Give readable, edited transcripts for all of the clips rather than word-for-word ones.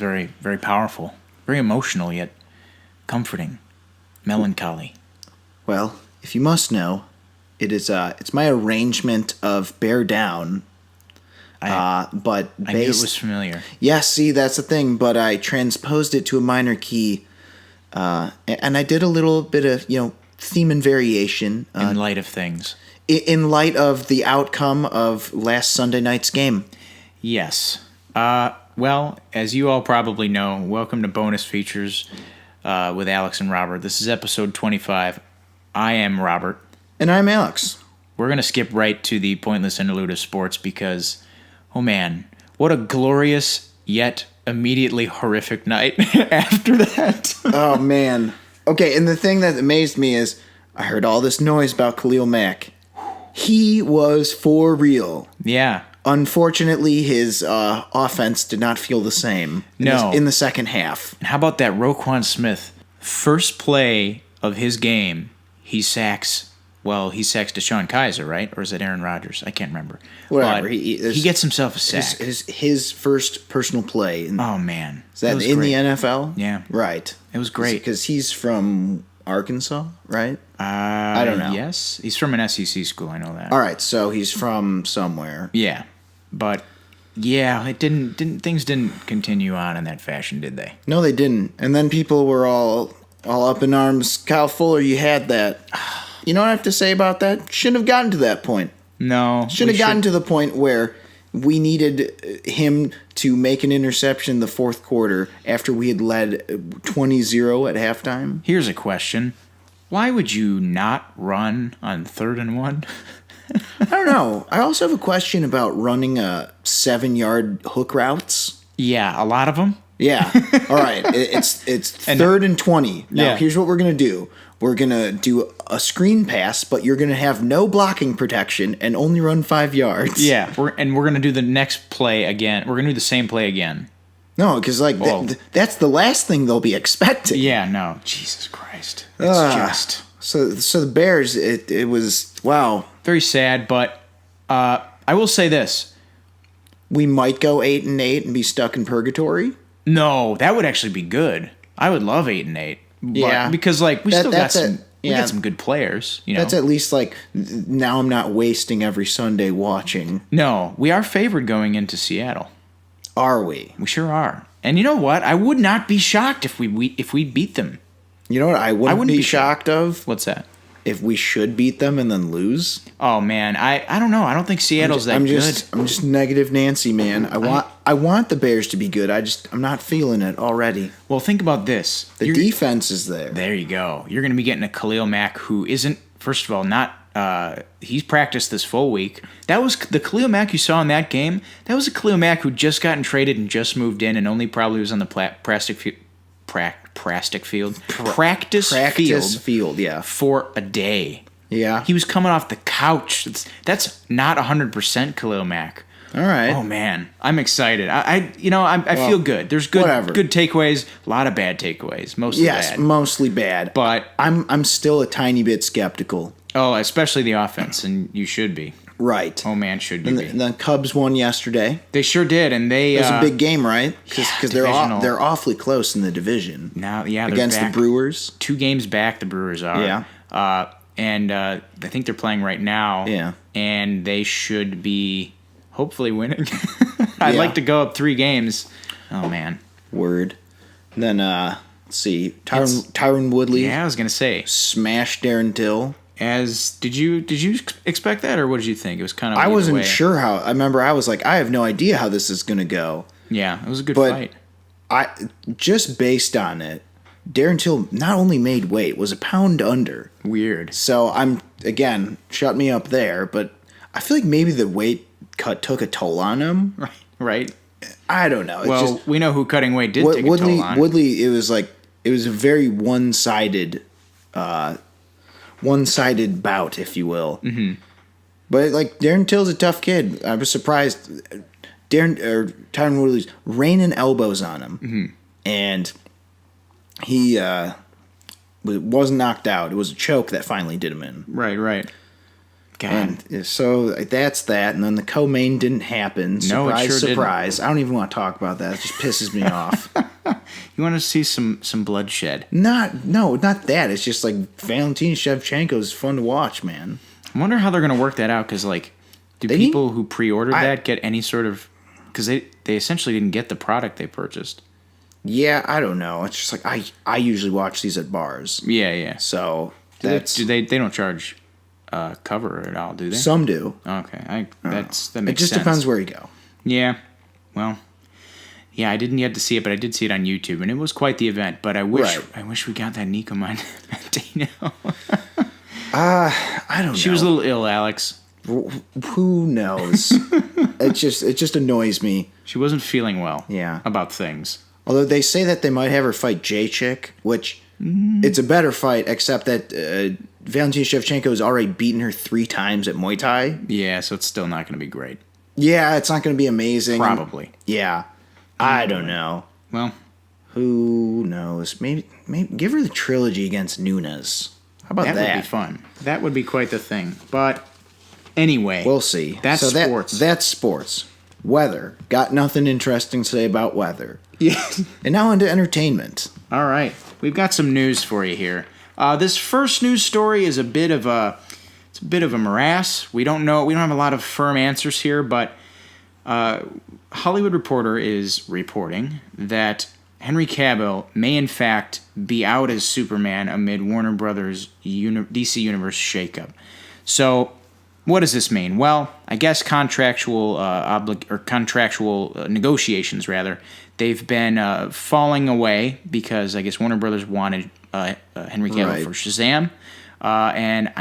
very, very powerful. Very emotional, yet comforting. Melancholy. Well, if you must know, it's my arrangement of Bear Down. But I knew it was familiar. Yeah, see, that's the thing. But I transposed it to a minor key, and I did a little bit of theme and variation In light of things. In light of the outcome of last Sunday night's game. Yes. Well, as you all probably know, welcome to Bonus Features with Alex and Robert. This is episode 25. I am Robert. And I'm Alex. We're going to skip right to the pointless interlude of sports because, oh man, what a glorious yet immediately horrific night after that. Oh, man. Okay, and the thing that amazed me is I heard all this noise about Khalil Mack. He was for real. Yeah. Unfortunately, his offense did not feel the same in the second half. And how about that Roquan Smith? First play of his game, he sacks Deshaun Kaiser, right? Or is it Aaron Rodgers? I can't remember. Whatever. He gets himself a sack. His first personal play. Oh, man. Is that in the NFL? Yeah. Right. It was great. Because he's from Arkansas, right? I don't know. Yes. He's from an SEC school. I know that. All right. So he's from somewhere. Yeah. But, yeah, things didn't continue on in that fashion, did they? No, they didn't. And then people were all up in arms. Kyle Fuller, you had that. You know what I have to say about that? Shouldn't have gotten to that point. No. Shouldn't have gotten to the point where we needed him to make an interception in the fourth quarter after we had led 20-0 at halftime. Here's a question. Why would you not run on 3rd and 1? I don't know. I also have a question about running 7-yard hook routes. Yeah, a lot of them. Yeah. All right. It's 3rd and 20. Now, here's what we're going to do. We're going to do a screen pass, but you're going to have no blocking protection and only run 5 yards. Yeah, we're going to do the next play again. We're going to do the same play again. No, because that's the last thing they'll be expecting. Yeah, no. Jesus Christ. It's just... So the Bears, it was, wow. Very sad, but I will say this. We might go 8-8 and be stuck in purgatory. No, that would actually be good. I would love 8-8. Yeah, because we got some good players. That's at least now I'm not wasting every Sunday watching. No, we are favored going into Seattle. Are we? We sure are. And you know what? I would not be shocked if we beat them. You know what? I wouldn't be shocked of. What's that? If we should beat them and then lose. Oh man, I don't know. I don't think Seattle's good. I'm just negative Nancy, man. I want the Bears to be good. I'm not feeling it already. Well, think about this. The defense is there. There you go. You're going to be getting a Khalil Mack who isn't, first of all, not. He's practiced this full week. That was the Khalil Mack you saw in that game. That was a Khalil Mack who just gotten traded and just moved in and only probably was on the practice field, yeah, for a day. Yeah, he was coming off the couch. That's not 100% Khalil Mack. All right. Oh man, I'm excited. I feel good. There's good takeaways, a lot of bad takeaways. Mostly bad. Yes, mostly bad. But I'm still a tiny bit skeptical. Oh, especially the offense, and you should be. Right. Oh man, should you be? And the Cubs won yesterday. They sure did, and it was a big game, right? Because they're awfully close in the division. Now, yeah, they're against the Brewers. 2 games back, the Brewers are. Yeah. And I think they're playing right now. Yeah. And they should be hopefully winning. I'd like to go up 3 games. Oh man. Word. And then let's see, Tyron Woodley. Yeah, I was gonna say smashed Darren Till. Did you expect that, or what did you think? It was kind of. I wasn't sure how. I remember I was like, I have no idea how this is gonna go. Yeah, it was a good fight. Just based on it, Darren Till not only made weight, was a pound under. Weird. So I'm again, shut me up there, but I feel like maybe the weight cut took a toll on him. Right. I don't know. Well, we know who cutting weight did take a toll on. Woodley, it was a very one-sided bout, if you will. Mm-hmm. But Darren Till's a tough kid. I was surprised. Tyron Woodley's raining elbows on him, mm-hmm. and he wasn't knocked out. It was a choke that finally did him in. Right. God. And so that's that. And then the co-main didn't happen. Surprise, sure surprise. Didn't. I don't even want to talk about that. It just pisses me off. You want to see some bloodshed? Not that. It's just like Valentina Shevchenko is fun to watch, man. I wonder how they're going to work that out, because, like, do people who pre-ordered that get any sort of... Because they essentially didn't get the product they purchased. Yeah, I don't know. It's just like, I usually watch these at bars. Yeah. So, they don't charge cover at all, do they? Some do. Okay, that makes sense. It just depends where you go. Yeah, well... Yeah, I didn't get to see it, but I did see it on YouTube, and it was quite the event. But I wish we got that Nico Montano. I don't know. She was a little ill, Alex. Who knows? It just annoys me. She wasn't feeling well. Yeah. About things. Although they say that they might have her fight J-Chick, which it's a better fight, except that Valentina Shevchenko has already beaten her 3 times at Muay Thai. Yeah, so it's still not going to be great. Yeah, it's not going to be amazing. Probably. Yeah. I don't know. Well, who knows? Maybe give her the trilogy against Nunes. How about that? That would be fun. That would be quite the thing. But anyway, we'll see. That's sports. That's sports. Weather. Got nothing interesting to say about weather. Yeah. And now into entertainment. All right, we've got some news for you here. This first news story is a bit of a morass. We don't know. We don't have a lot of firm answers here, but. Hollywood Reporter is reporting that Henry Cavill may in fact be out as Superman amid Warner Brothers' DC Universe shakeup. So, what does this mean? Well, I guess contractual negotiations, rather, they've been falling away because I guess Warner Brothers wanted Henry Cavill for Shazam. And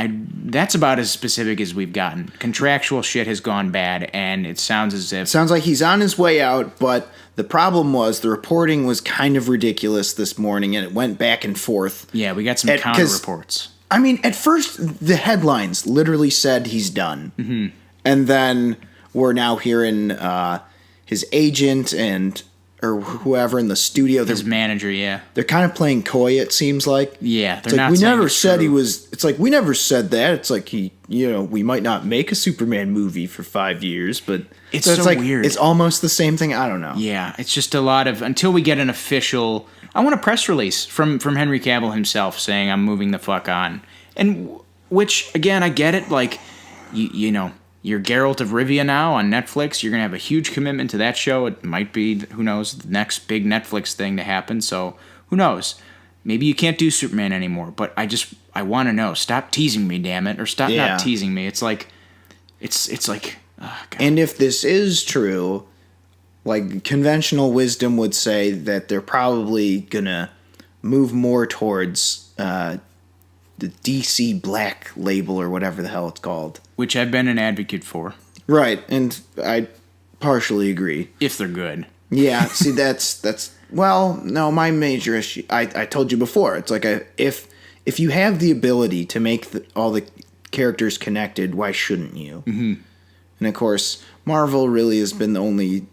that's about as specific as we've gotten. Contractual shit has gone bad, and it sounds as if... Sounds like he's on his way out, but the problem was the reporting was kind of ridiculous this morning, and it went back and forth. Yeah, we got some counter reports. I mean, at first, the headlines literally said he's done. Mm-hmm. And then we're now hearing his agent or whoever in the studio. His manager, yeah. They're kind of playing coy, it seems like. Yeah, they're not. We never said he was. It's like we never said that. It's like we might not make a Superman movie for 5 years, but it's so like, weird. It's almost the same thing. I don't know. Yeah, it's just a lot of until we get an official. I want a press release from Henry Cavill himself saying I'm moving the fuck on, and which again I get it. Like you know. You're Geralt of Rivia now on Netflix. You're going to have a huge commitment to that show. It might be, who knows, the next big Netflix thing to happen. So, who knows? Maybe you can't do Superman anymore. But I want to know. Stop teasing me, damn it. Or stop not teasing me. It's like, oh, God. And if this is true, like, conventional wisdom would say that they're probably going to move more towards the DC Black label or whatever the hell it's called. Which I've been an advocate for. Right, and I partially agree. If they're good. Yeah, see, that's well, no, my major issue, I told you before, it's like if you have the ability to make all the characters connected, why shouldn't you? Mm-hmm. And of course, Marvel really has been the only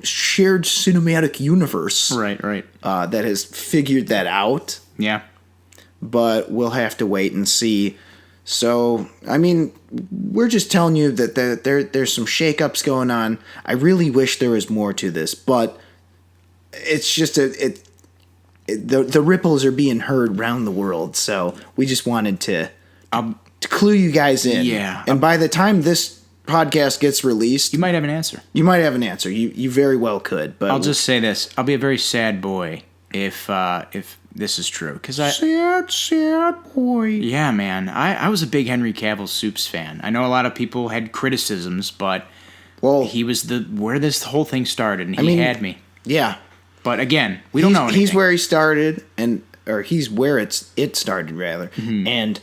shared cinematic universe right, that has figured that out. Yeah. But we'll have to wait and see. So, I mean, we're just telling you that there's some shakeups going on. I really wish there was more to this, but it's just the ripples are being heard around the world. So we just wanted to clue you guys in. Yeah. And by the time this podcast gets released, you might have an answer. You very well could. But I'll just say this: I'll be a very sad boy if this is true, because sad boy. Yeah, man. I was a big Henry Cavill Supes fan. I know a lot of people had criticisms, but he was where this whole thing started, and he had me. Yeah, but again, we don't know anything. He's where he started, or he's where it started rather. Mm-hmm. And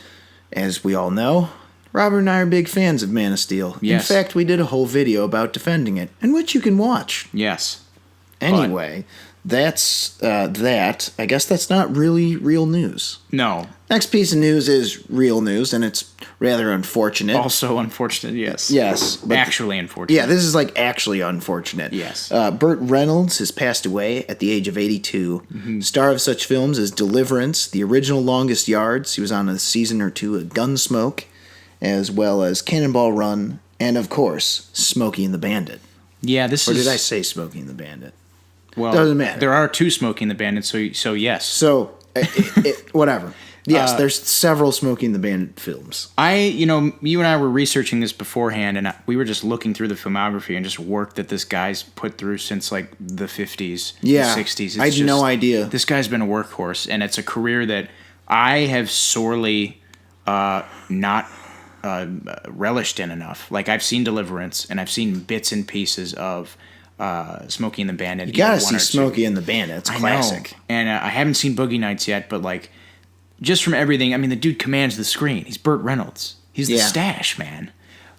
as we all know, Robert and I are big fans of Man of Steel. Yes. In fact, we did a whole video about defending it, and which you can watch. Yes. Anyway. That's that. I guess that's not really real news. No. Next piece of news is real news, and it's rather unfortunate. Also unfortunate, yes. Yes. But actually unfortunate. Yeah, this is like actually unfortunate. Yes. Burt Reynolds has passed away at the age of 82. Mm-hmm. Star of such films as Deliverance, The Original Longest Yards. He was on a season or two of Gunsmoke. as well as Cannonball Run, and of course, Smokey and the Bandit. Yeah, this Or is... did I say Smokey and the Bandit? Well, doesn't matter. There are 2 Smokey and the Bandit, so yes. So, whatever. Yes, there's several Smokey and the Bandit films. You and I were researching this beforehand, and we were just looking through the filmography and just work that this guy's put through since like the 50s, Yeah, the 60s. I had no idea. This guy's been a workhorse, and it's a career that I have sorely not relished in enough. Like, I've seen Deliverance, and I've seen bits and pieces of Smokey and the Bandit. You gotta see Smokey and the Bandit. It's classic. I know. And I haven't seen Boogie Nights yet, but like, just from everything, I mean, the dude commands the screen. He's Burt Reynolds. He's the Stash, man.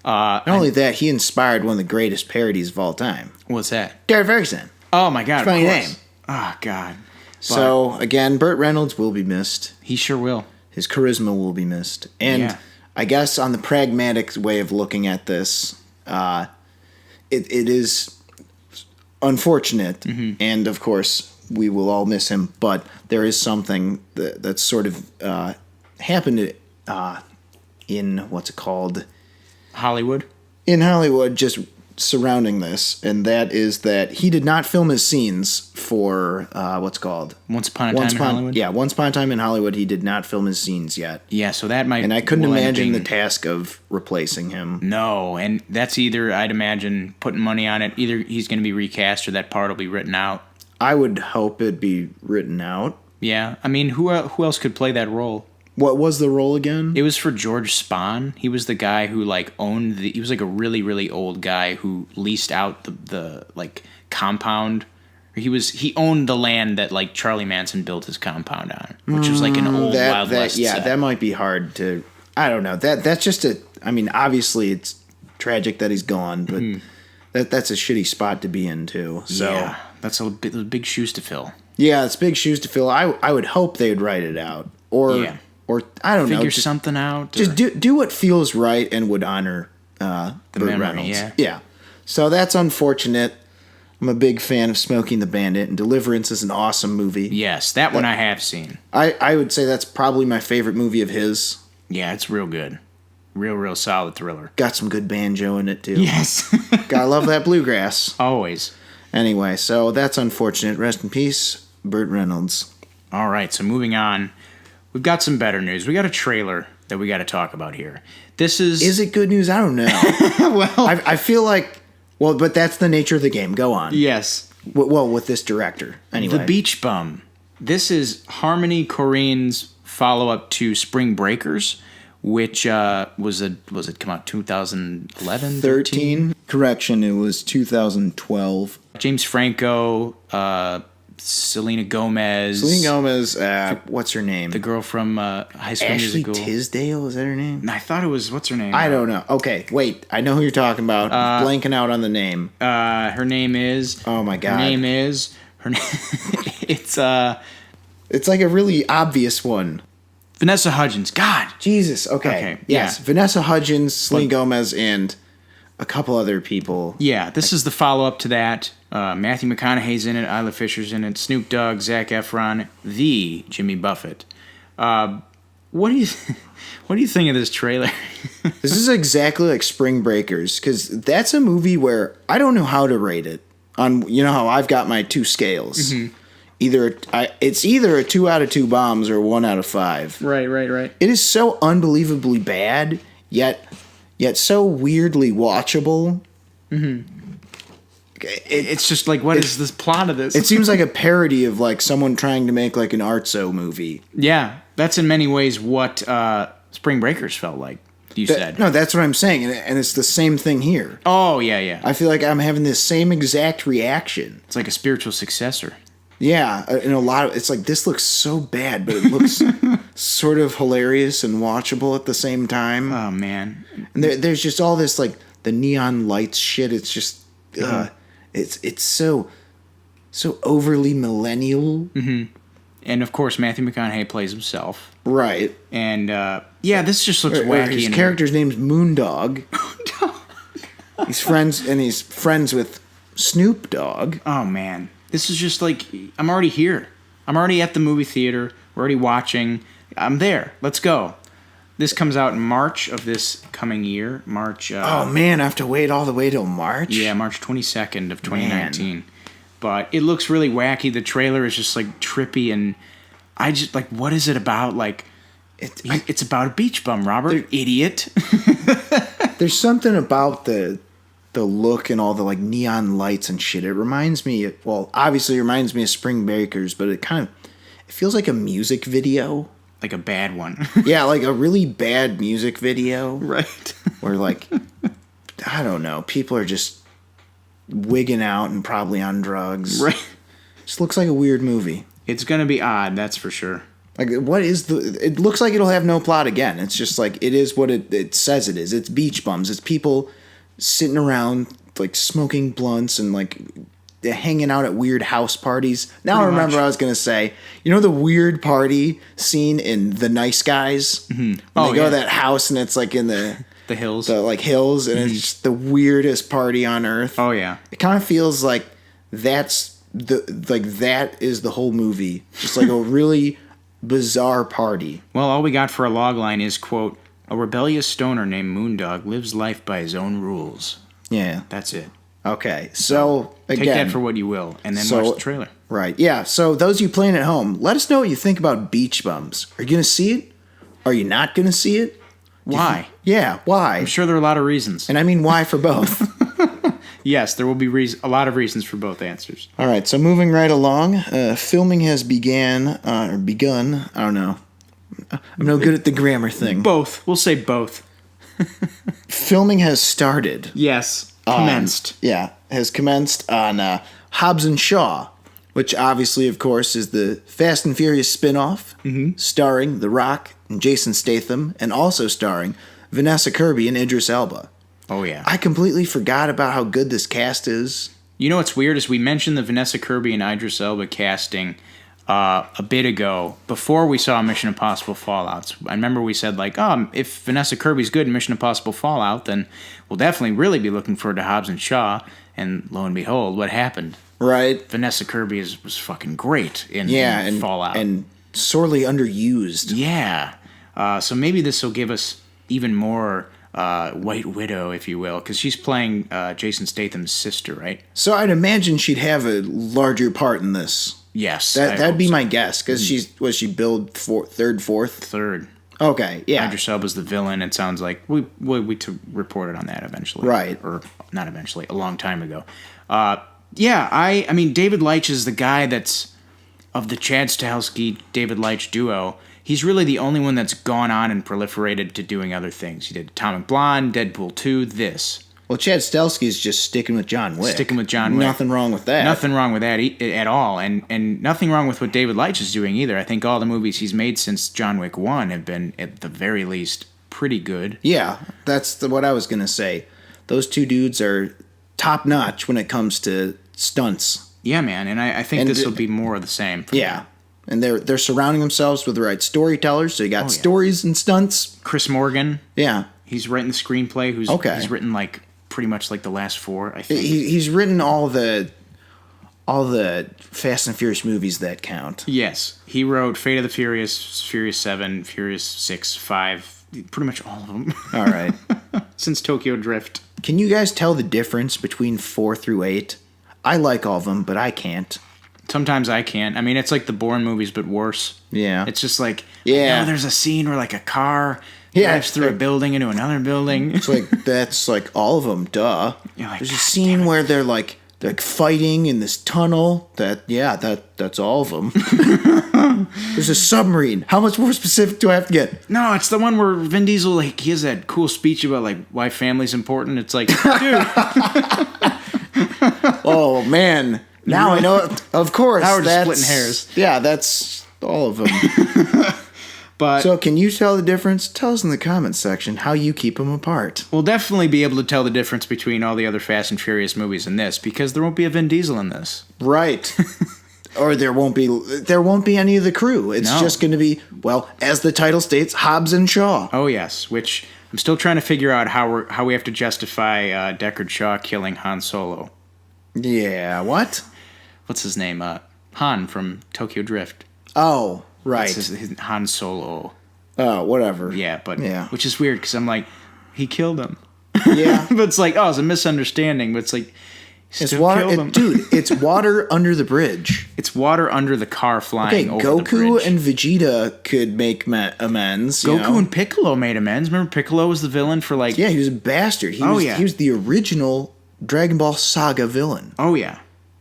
Not only that, he inspired one of the greatest parodies of all time. What's that? Gary Ferguson. Oh my God! Funny of course. name. Oh God. So again, Burt Reynolds will be missed. He sure will. His charisma will be missed. And Yeah. I guess on the pragmatic way of looking at this, it is unfortunate, and of course we will all miss him. But there is something that's sort of happened in what's it called? Hollywood. In Hollywood, just surrounding this, and that is that he did not film his scenes for what's called Once Upon a Time in Hollywood. Yeah, Once Upon a Time in Hollywood. He did not film his scenes yet. Yeah, so that might. And I couldn't will end up imagine the being- task of replacing him. No, and that's either, I'd imagine, putting money on it. Either he's going to be recast or that part will be written out. I would hope it'd be written out. Yeah, I mean, who else could play that role? What was the role again? It was for George Spahn. He was the guy who like owned the. He was like a really really old guy who leased out the like compound. He owned the land that like Charlie Manson built his compound on, which was like an old Wild West. Yeah, set. that might be hard to. I don't know. That's just a. I mean, obviously it's tragic that he's gone, but that's a shitty spot to be in too. So yeah, that's big shoes to fill. yeah, it's big shoes to fill. I would hope they'd write it out, or I don't know, Figure just, something out. just do what feels right and would honor Burt memory, Reynolds. yeah. So that's unfortunate. I'm a big fan of Smokey and the Bandit, and Deliverance is an awesome movie. Yes, that one I have seen. I would say that's probably my favorite movie of his. Yeah, it's real good. Real solid thriller. Got some good banjo in it, too. Yes. Gotta love that bluegrass. Always. Anyway, so that's unfortunate. Rest in peace, Burt Reynolds. All right, so moving on. We've got some better news. We got a trailer that we got to talk about here. This is... Is it good news? I don't know. well... I feel like... Well, but that's the nature of the game. Go on. Yes. Well, with this director. Anyway. The Beach Bum. This is Harmony Korine's follow-up to Spring Breakers, which was it come out 2011? 13? Correction, it was 2012. James Franco, Selena Gomez. Selena Gomez, what's her name? The girl from High School Ashley Musical. Tisdale, is that her name? I thought it was, what's her name? I don't know. Okay, wait. I know who you're talking about. Blanking out on the name. Her name is... Oh my God. Her name is... It's It's like a really obvious one. Vanessa Hudgens. God. Jesus. Okay. Okay, Yes. yeah. Vanessa Hudgens, Selena Gomez, and a couple other people. Yeah, this is the follow-up to that. Matthew McConaughey's in it. Isla Fisher's in it. Snoop Dogg, Zac Efron, the Jimmy Buffett. What do you think of this trailer? This is exactly like Spring Breakers, because that's a movie where I don't know how to rate it. On, you know how I've got my two scales. Mm-hmm. It's either a 2 out of 2 bombs or 1 out of 5. Right. It is so unbelievably bad, yet so weirdly watchable. Mm-hmm. It's just like, what is this plot of this? It seems like a parody of like someone trying to make like an Artso movie. Yeah, that's in many ways what Spring Breakers felt like. You said no. That's what I'm saying, and it's the same thing here. Oh yeah. I feel like I'm having the same exact reaction. It's like a spiritual successor. Yeah, and a lot of it's like this looks so bad, but it looks sort of hilarious and watchable at the same time. Oh man, and there's just all this like the neon lights shit. It's just it's so overly millennial. Mm-hmm. And of course, Matthew McConaughey plays himself. Right. And this just looks wacky. His character's name's Moondog. He's friends with Snoop Dogg. Oh man, this is just like, I'm already here. I'm already at the movie theater. We're already watching. I'm there. Let's go. This comes out in March of this coming year. March. Oh man, I have to wait all the way till March. Yeah, March 22nd of 2019. Man. But it looks really wacky. The trailer is just like trippy, and I just like, what is it about? Like, it's about a beach bum, Robert. Idiot. There's something about the look and all the like neon lights and shit. It reminds me. Well, obviously, it reminds me of Spring Breakers, but it feels like a music video. Like a bad one. Yeah, like a really bad music video. Right. Where, like, I don't know, people are just wigging out and probably on drugs. Right. Just looks like a weird movie. It's going to be odd, that's for sure. Like, it looks like it'll have no plot again. It's just like, it is what it says it is. It's beach bums. It's people sitting around, like, smoking blunts and, like, hanging out at weird house parties. Now I remember what I was going to say. You know the weird party scene in The Nice Guys? Mm-hmm. When they go to that house and it's like in the hills. The like hills and it's just the weirdest party on earth. Oh yeah. It kind of feels like that is the whole movie. Just like a really bizarre party. Well, all we got for a log line is, quote, a rebellious stoner named Moondog lives life by his own rules. Yeah. That's it. Okay, so again, take that for what you will, and then watch the trailer. Right, yeah. So those of you playing at home, let us know what you think about beach bums. Are you going to see it? Are you not going to see it? Why? Why? I'm sure there are a lot of reasons. And I mean, why for both? Yes, there will be a lot of reasons for both answers. All right, so moving right along, filming has begun. I don't know. I'm no good at the grammar thing. Both. We'll say both. Filming has started. Yes. Commenced. Has commenced on Hobbs Shaw, which obviously, of course, is the Fast and Furious spin-off, starring The Rock and Jason Statham, and also starring Vanessa Kirby and Idris Elba. Oh, yeah. I completely forgot about how good this cast is. You know what's weird is we mentioned the Vanessa Kirby and Idris Elba casting a bit ago, before we saw Mission Impossible Fallout. I remember we said, like, if Vanessa Kirby's good in Mission Impossible Fallout, then we'll definitely really be looking forward to Hobbs and Shaw. And lo and behold, what happened? Right. Vanessa Kirby was fucking great in Fallout. And sorely underused. Yeah. So maybe this will give us even more White Widow, if you will, because she's playing Jason Statham's sister, right? So I'd imagine she'd have a larger part in this. Yes, that'd be my guess, because she billed third, fourth? Third. Okay, yeah. Idris Elba's the villain. It sounds like we reported on that eventually, right? Or not eventually, a long time ago. I mean, David Leitch is the guy that's of the Chad Stahelski David Leitch duo. He's really the only one that's gone on and proliferated to doing other things. He did Atomic Blonde, Deadpool 2, this. Well, Chad Stahelski's just sticking with John Wick. Nothing wrong with that. Nothing wrong with that at all. And nothing wrong with what David Leitch is doing either. I think all the movies he's made since John Wick 1 have been, at the very least, pretty good. Yeah, that's what I was going to say. Those two dudes are top-notch when it comes to stunts. Yeah, man, and I think this will be more of the same. Yeah, and they're surrounding themselves with the right storytellers, so you got stories and stunts. Chris Morgan. Yeah. He's writing the screenplay. He's written, like, pretty much like the last four, I think. He's written all the Fast and Furious movies that count. Yes. He wrote Fate of the Furious, Furious 7, Furious 6, 5, pretty much all of them. All right. Since Tokyo Drift. Can you guys tell the difference between 4 through 8? I like all of them, but I can't. Sometimes I can't. I mean, it's like the Bourne movies, but worse. Yeah. It's just like, there's a scene where, like, a car drives through a building into another building. It's like, that's like all of them, duh. Like, there's a scene where they're like fighting in this tunnel. That's all of them. There's a submarine. How much more specific do I have to get? No, it's the one where Vin Diesel, like, he has that cool speech about, like, why family's important. It's like, dude. Oh, man. Now I know it. Of course. Now we're just splitting hairs. Yeah, that's all of them. But so can you tell the difference? Tell us in the comments section how you keep them apart. We'll definitely be able to tell the difference between all the other Fast and Furious movies and this, because there won't be a Vin Diesel in this. Right. Or there won't be any of the crew. It's just going to be, well, as the title states, Hobbs and Shaw. Oh yes, which I'm still trying to figure out how we have to justify Deckard Shaw killing Han Solo. Yeah, what? What's his name? Han from Tokyo Drift. Oh, right. His Han Solo. Oh, whatever. Yeah, but Yeah. which is weird because I'm like, he killed him. Yeah. But it's like, oh, it's a misunderstanding. But it's like, he It's still water, killed him. dude. It's water under the bridge. It's water under the car flying Okay, over the Goku bridge. and Vegeta could make amends. You Goku know? and Piccolo made amends. Remember, Piccolo was the villain for like. Yeah, he was a bastard. He was the original Dragon Ball Saga villain. Oh yeah.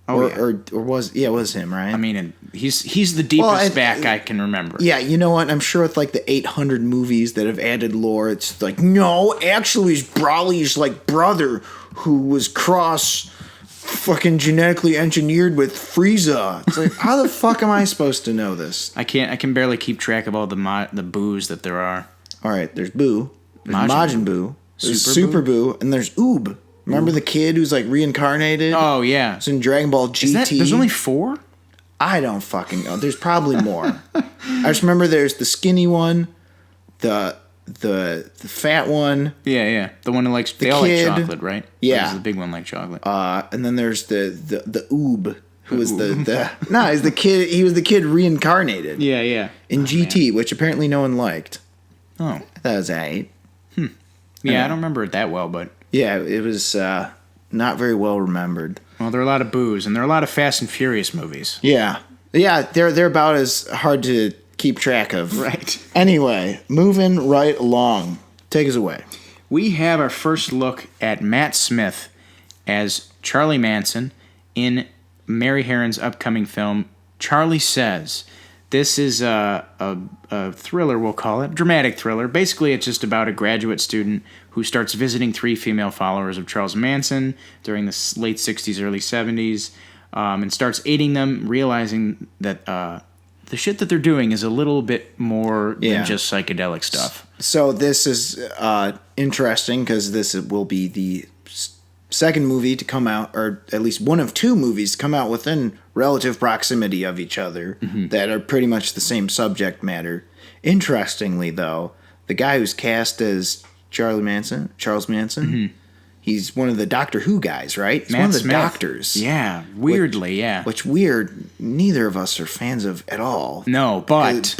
Or was it was him, right? I mean, and he's the deepest back I can remember. Yeah, you know what? I'm sure with like the 800 movies that have added lore, it's like, no, actually, it's Broly's like brother who was fucking genetically engineered with Frieza. It's like, how the fuck am I supposed to know this? I can barely keep track of all the boos that there are. All right, there's Boo, there's Majin Majin Buu, there's Super Super Boo, and there's Oob. Remember the kid who's like reincarnated? Oh yeah. It's in Dragon Ball GT. There's only 4? I don't fucking know. There's probably more. I just remember there's the skinny one, the fat one. Yeah. The one who likes they all kid. like chocolate, right? Yeah. There's the big one like chocolate. And then there's the Oob, who was he's the kid. He was the kid reincarnated. Yeah. In GT, which apparently no one liked. Oh. That was eight. Yeah, I don't remember it that well, but Yeah, it was not very well remembered. well, there are a lot of boos, and there are a lot of Fast and Furious movies. Yeah, they're about as hard to keep track of. Right. Anyway, moving right along. Take us away. We have our first look at Matt Smith as Charlie Manson in Mary Harron's upcoming film, Charlie Says. This is a thriller, we'll call it, dramatic thriller. Basically, it's just about a graduate student who starts visiting 3 female followers of Charles Manson during the late 60s, early 70s, and starts aiding them, realizing that the shit that they're doing is a little bit more than just psychedelic stuff. So this is interesting because this will be the second movie to come out, or at least one of 2 movies to come out within relative proximity of each other that are pretty much the same subject matter. Interestingly, though, the guy who's cast as Charles Manson, he's one of the Doctor Who guys, right? He's Matt one of the Smith. doctors. Yeah, weirdly, yeah. Which weird, neither of us are fans of at all. No, but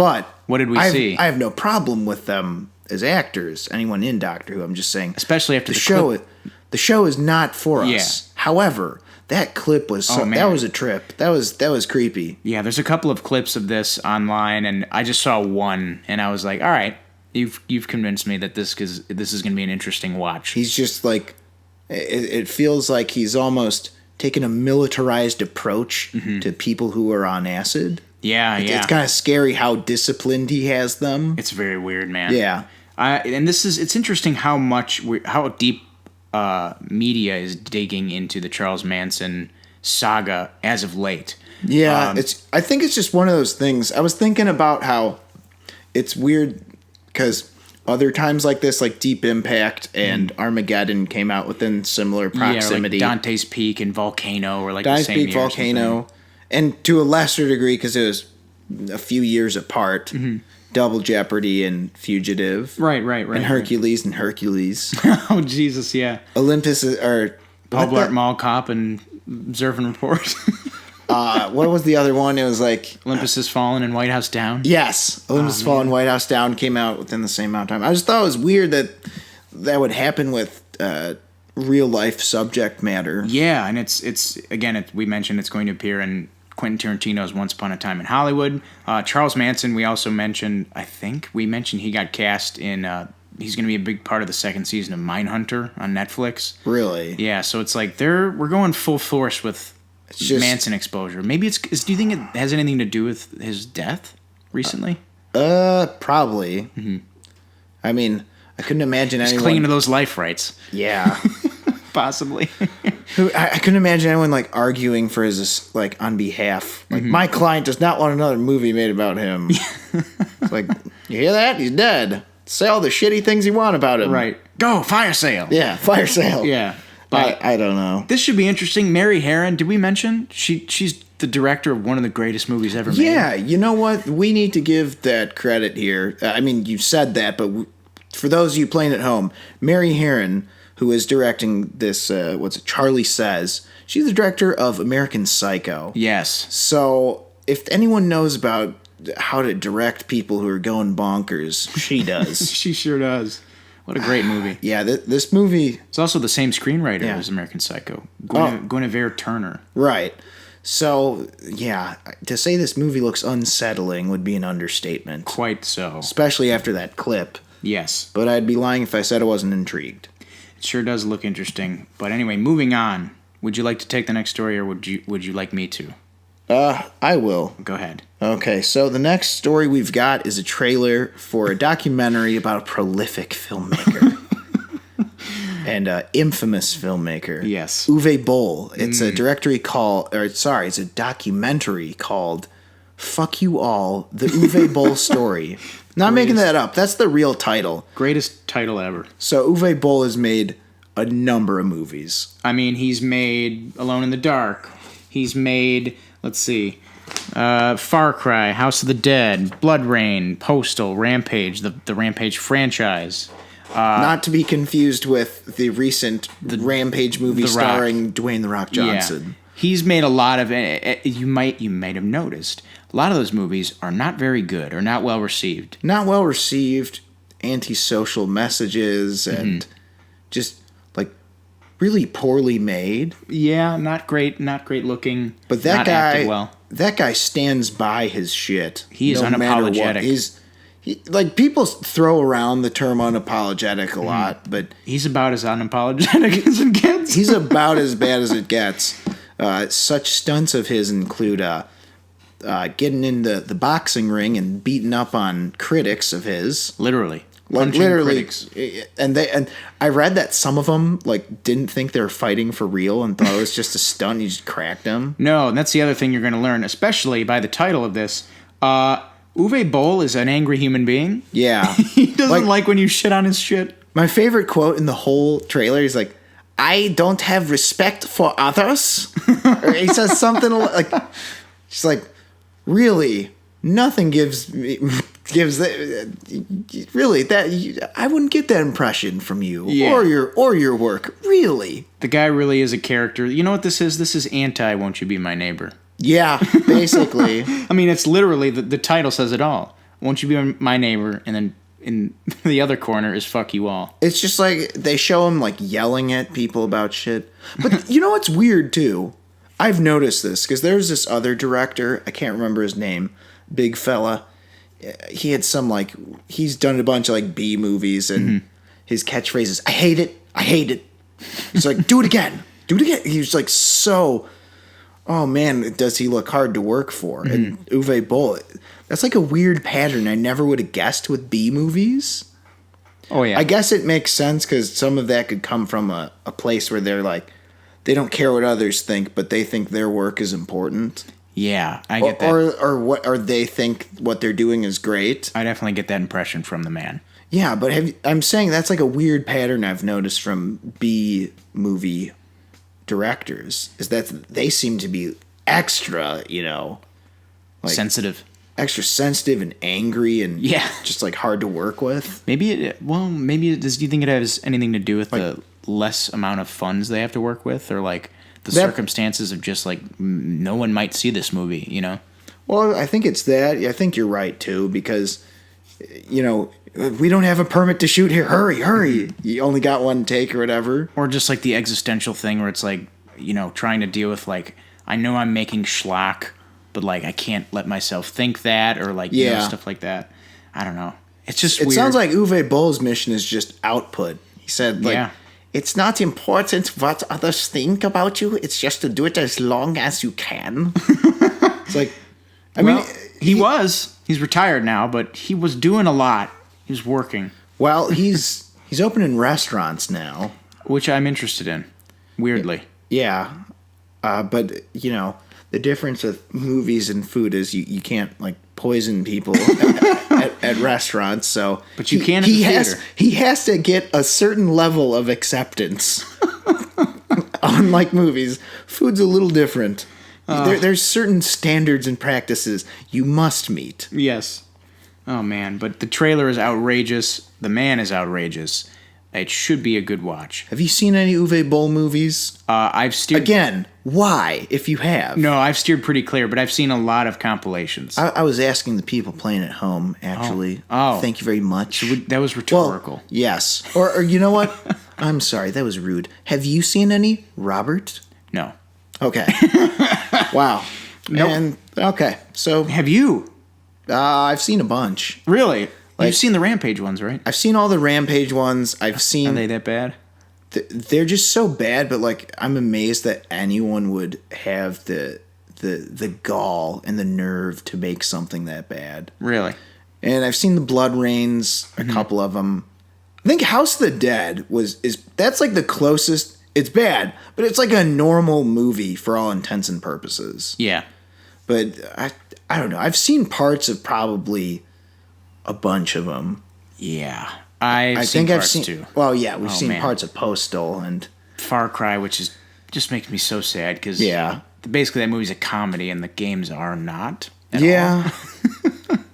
what did we see? I have no problem with them as actors, anyone in Doctor Who. I'm just saying, Especially after the show. clip. The show is not for us. Yeah. However, that clip was that was a trip. That was creepy. Yeah, there's a couple of clips of this online, and I just saw one, and I was like, all right, you've convinced me that this is going to be an interesting watch. He's just like, it feels like he's almost taken a militarized approach to people who are on acid. Yeah. It's kind of scary how disciplined he has them. It's very weird, man. Yeah. And it's interesting how deep media is digging into the Charles Manson saga as of late. Yeah, I think it's just one of those things. I was thinking about how it's weird because other times like this, like Deep Impact and Armageddon came out within similar proximity. Yeah, like Dante's Peak and Volcano were like Dante's the same Peak, year. Volcano, and to a lesser degree because it was a few years apart. Double Jeopardy and Fugitive. Right. And Hercules and Hercules. Oh, Jesus, yeah. Olympus or Paul Blart Mall Cop and Observe and Report. what was the other one? It was like Olympus Has Fallen and White House Down. Yes, Olympus Has Fallen, White House Down came out within the same amount of time. I just thought it was weird that would happen with real life subject matter. Yeah, and it's again, we mentioned it's going to appear in Quentin Tarantino's Once Upon a Time in Hollywood. Charles Manson, we also mentioned, he got cast in, he's going to be a big part of the second season of Mindhunter on Netflix. Really? Yeah, so it's like we're going full force with Manson exposure. Maybe do you think it has anything to do with his death recently? Probably. I mean, I couldn't imagine anyone clinging to those life rights. Yeah. Possibly. I couldn't imagine anyone like arguing for his like on behalf. Like my client does not want another movie made about him. It's like, you hear that? He's dead. Say all the shitty things you want about him. Right. Go fire sale. Yeah, fire sale. Yeah. But I don't know. This should be interesting. Mary Harron, did we mention she's the director of one of the greatest movies ever made? Yeah, you know what? We need to give that credit here. I mean, you said that, but for those of you playing at home, Mary Harron, who is directing this, Charlie Says, she's the director of American Psycho. Yes. So if anyone knows about how to direct people who are going bonkers. She does. She sure does. What a great movie. Yeah, this movie... It's also the same screenwriter as American Psycho. Guinevere Turner. Right. So, yeah, to say this movie looks unsettling would be an understatement. Quite so. Especially after that clip. Yes. But I'd be lying if I said I wasn't intrigued. It sure does look interesting. But anyway, moving on. Would you like to take the next story, or would you like me to? I will. Go ahead. Okay, so the next story we've got is a trailer for a documentary about a prolific filmmaker. And infamous filmmaker. Yes. Uwe Boll. It's a it's a documentary called Fuck You All, the Uwe Boll Story. Not making that up. That's the real title. Greatest title ever. So Uwe Boll has made a number of movies. I mean, he's made Alone in the Dark. He's made, let's see, Far Cry, House of the Dead, Blood Rain, Postal, Rampage, the Rampage franchise. Not to be confused with the recent Rampage movie starring Dwayne "The Rock" Johnson. Yeah. He's made a lot of, you might have noticed, a lot of those movies are not very good or not well received. Not well received, antisocial messages, and just like really poorly made. Yeah, not great looking. But that not guy, acted well. That guy stands by his shit. He is unapologetic. People throw around the term unapologetic a lot, but he's about as unapologetic as it gets. He's about as bad as it gets. Such stunts of his include getting in the boxing ring and beating up on critics of his. Literally. Critics. And I read that some of them didn't think they were fighting for real and thought it was just a stunt. You just cracked them. No, and that's the other thing you're going to learn, especially by the title of this. Uwe Boll is an angry human being. Yeah. He doesn't like when you shit on his shit. My favorite quote in the whole trailer is like, "I don't have respect for others." Or he says something like, just like, really, nothing gives that, really, that I wouldn't get that impression from you or your work. Really. The guy really is a character. You know what this is? This is anti "Won't You Be My Neighbor." Yeah, basically. I mean, it's literally, the title says it all. "Won't you be my neighbor?" And then in the other corner is "Fuck you all." It's just like they show him yelling at people about shit. But you know what's weird too? I've noticed this because there's this other director. I can't remember his name. Big fella. He had he's done a bunch of B movies, and his catchphrase is, "I hate it. I hate it." He's like, "Do it again. Do it again." He was so... Oh man, does he look hard to work for? And Uwe Boll, that's a weird pattern I never would have guessed with B movies. Oh yeah. I guess it makes sense because some of that could come from a place where they're they don't care what others think, but they think their work is important. Yeah, I get that. Or they think what they're doing is great. I definitely get that impression from the man. Yeah, but I'm saying that's a weird pattern I've noticed from B movie directors, is that they seem to be extra, sensitive, extra sensitive and angry and just hard to work with. Maybe it does. Do you think it has anything to do with the less amount of funds they have to work with, or the circumstances of just no one might see this movie, Well, I think it's that. I think you're right too, because we don't have a permit to shoot here. Hurry. You only got one take or whatever. Or just the existential thing where it's trying to deal with I know I'm making schlock, but I can't let myself think that, or stuff like that. I don't know. It's just weird. It sounds like Uwe Boll's mission is just output. He said it's not important what others think about you. It's just to do it as long as you can. It's he's retired now, but he was doing a lot. He was working. Well, he's opening restaurants now, which I'm interested in. Weirdly, yeah. But the difference with movies and food is you can't poison people at restaurants. So, but you can. He has to get a certain level of acceptance. Unlike movies, food's a little different. There's certain standards and practices you must meet. Yes. Oh man, but the trailer is outrageous. The man is outrageous. It should be a good watch. Have you seen any Uwe Boll movies? I've steered... Again, why, if you have? No, I've steered pretty clear, but I've seen a lot of compilations. I was asking the people playing at home, actually. Oh. Thank you very much. That was rhetorical. Well, yes. Or you know what? I'm sorry, that was rude. Have you seen any, Robert? No. Okay. Wow. Nope. And, okay, so Have you? I've seen a bunch. Really? You've seen the Rampage ones, right? I've seen all the Rampage ones. I've seen... Are they that bad? They're just so bad, but like I'm amazed that anyone would have the gall and the nerve to make something that bad. Really? And I've seen the Blood Rains, a couple of them. I think House of the Dead that's like the closest. It's bad, but it's like a normal movie for all intents and purposes. Yeah. But I don't know. I've seen parts of probably a bunch of them. Yeah. I've seen parts too. Well, yeah, we've seen parts of Postal and Far Cry, which just makes me so sad because basically that movie's a comedy and the games are not. At all.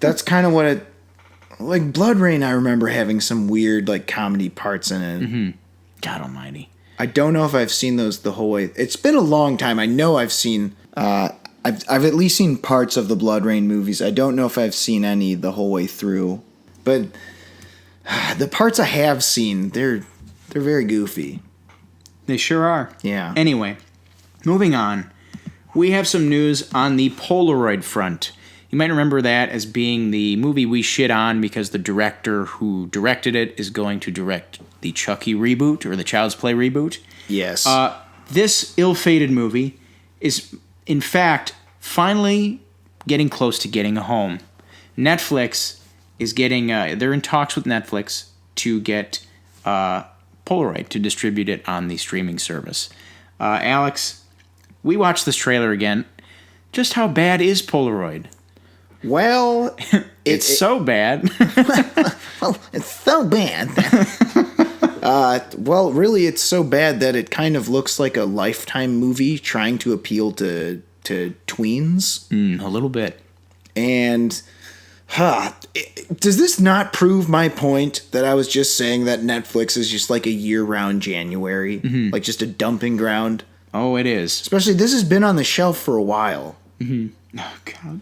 That's kind of what it. Like Blood Rain, I remember having some weird like comedy parts in it. Mm-hmm. God Almighty. I don't know if I've seen those the whole way. It's been a long time. I know I've seen. I've at least seen parts of the Blood Rain movies. I don't know if I've seen any the whole way through, but the parts I have seen, they're very goofy. They sure are. Yeah. Anyway, moving on. We have some news on the Polaroid front. You might remember that as being the movie we shit on because the director who directed it is going to direct the Chucky reboot or the Child's Play reboot. Yes. This ill-fated movie is, in fact, finally getting close to getting a home. Netflix is getting... they're in talks with Netflix to get Polaroid to distribute it on the streaming service. Alex, we watched this trailer again. Just how bad is Polaroid? Well, it's so bad. Well, it's so bad. Well, really, it's so bad that it kind of looks like a Lifetime movie trying to appeal to tweens. A little bit. And, does this not prove my point that I was just saying that Netflix is just like a year-round January? Mm-hmm. Like just a dumping ground? Oh, it is. Especially, this has been on the shelf for a while. Mm-hmm. Oh, God.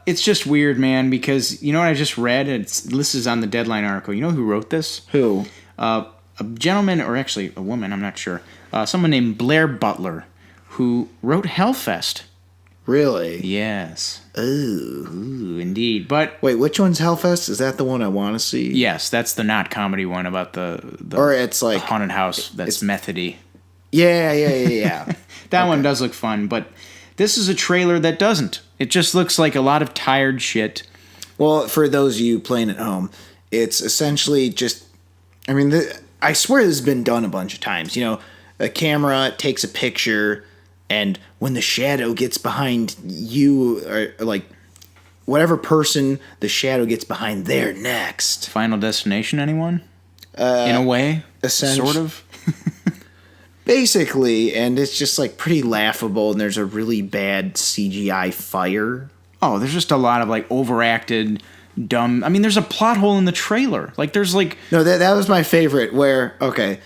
It's just weird, man, because you know what I just read? This is on the Deadline article. You know who wrote this? Who? A gentleman, or actually a woman, I'm not sure. Someone named Blair Butler, who wrote Hellfest. Really? Yes. Ooh, indeed. But wait, which one's Hellfest? Is that the one I want to see? Yes, that's the not comedy one about the or it's like haunted house that's methody. Yeah. That one does look fun, but this is a trailer that doesn't. It just looks like a lot of tired shit. Well, for those of you playing at home, it's essentially just... I mean, I swear this has been done a bunch of times. You know, a camera takes a picture, and when the shadow gets behind you, or like whatever person the shadow gets behind, they're next. Final Destination, anyone? In a way? Sort of? Basically, and it's just like pretty laughable, and there's a really bad CGI fire. Oh, there's just a lot of like overacted, dumb... I mean, there's a plot hole in the trailer. Like, there's like... No, that was my favorite, where, okay,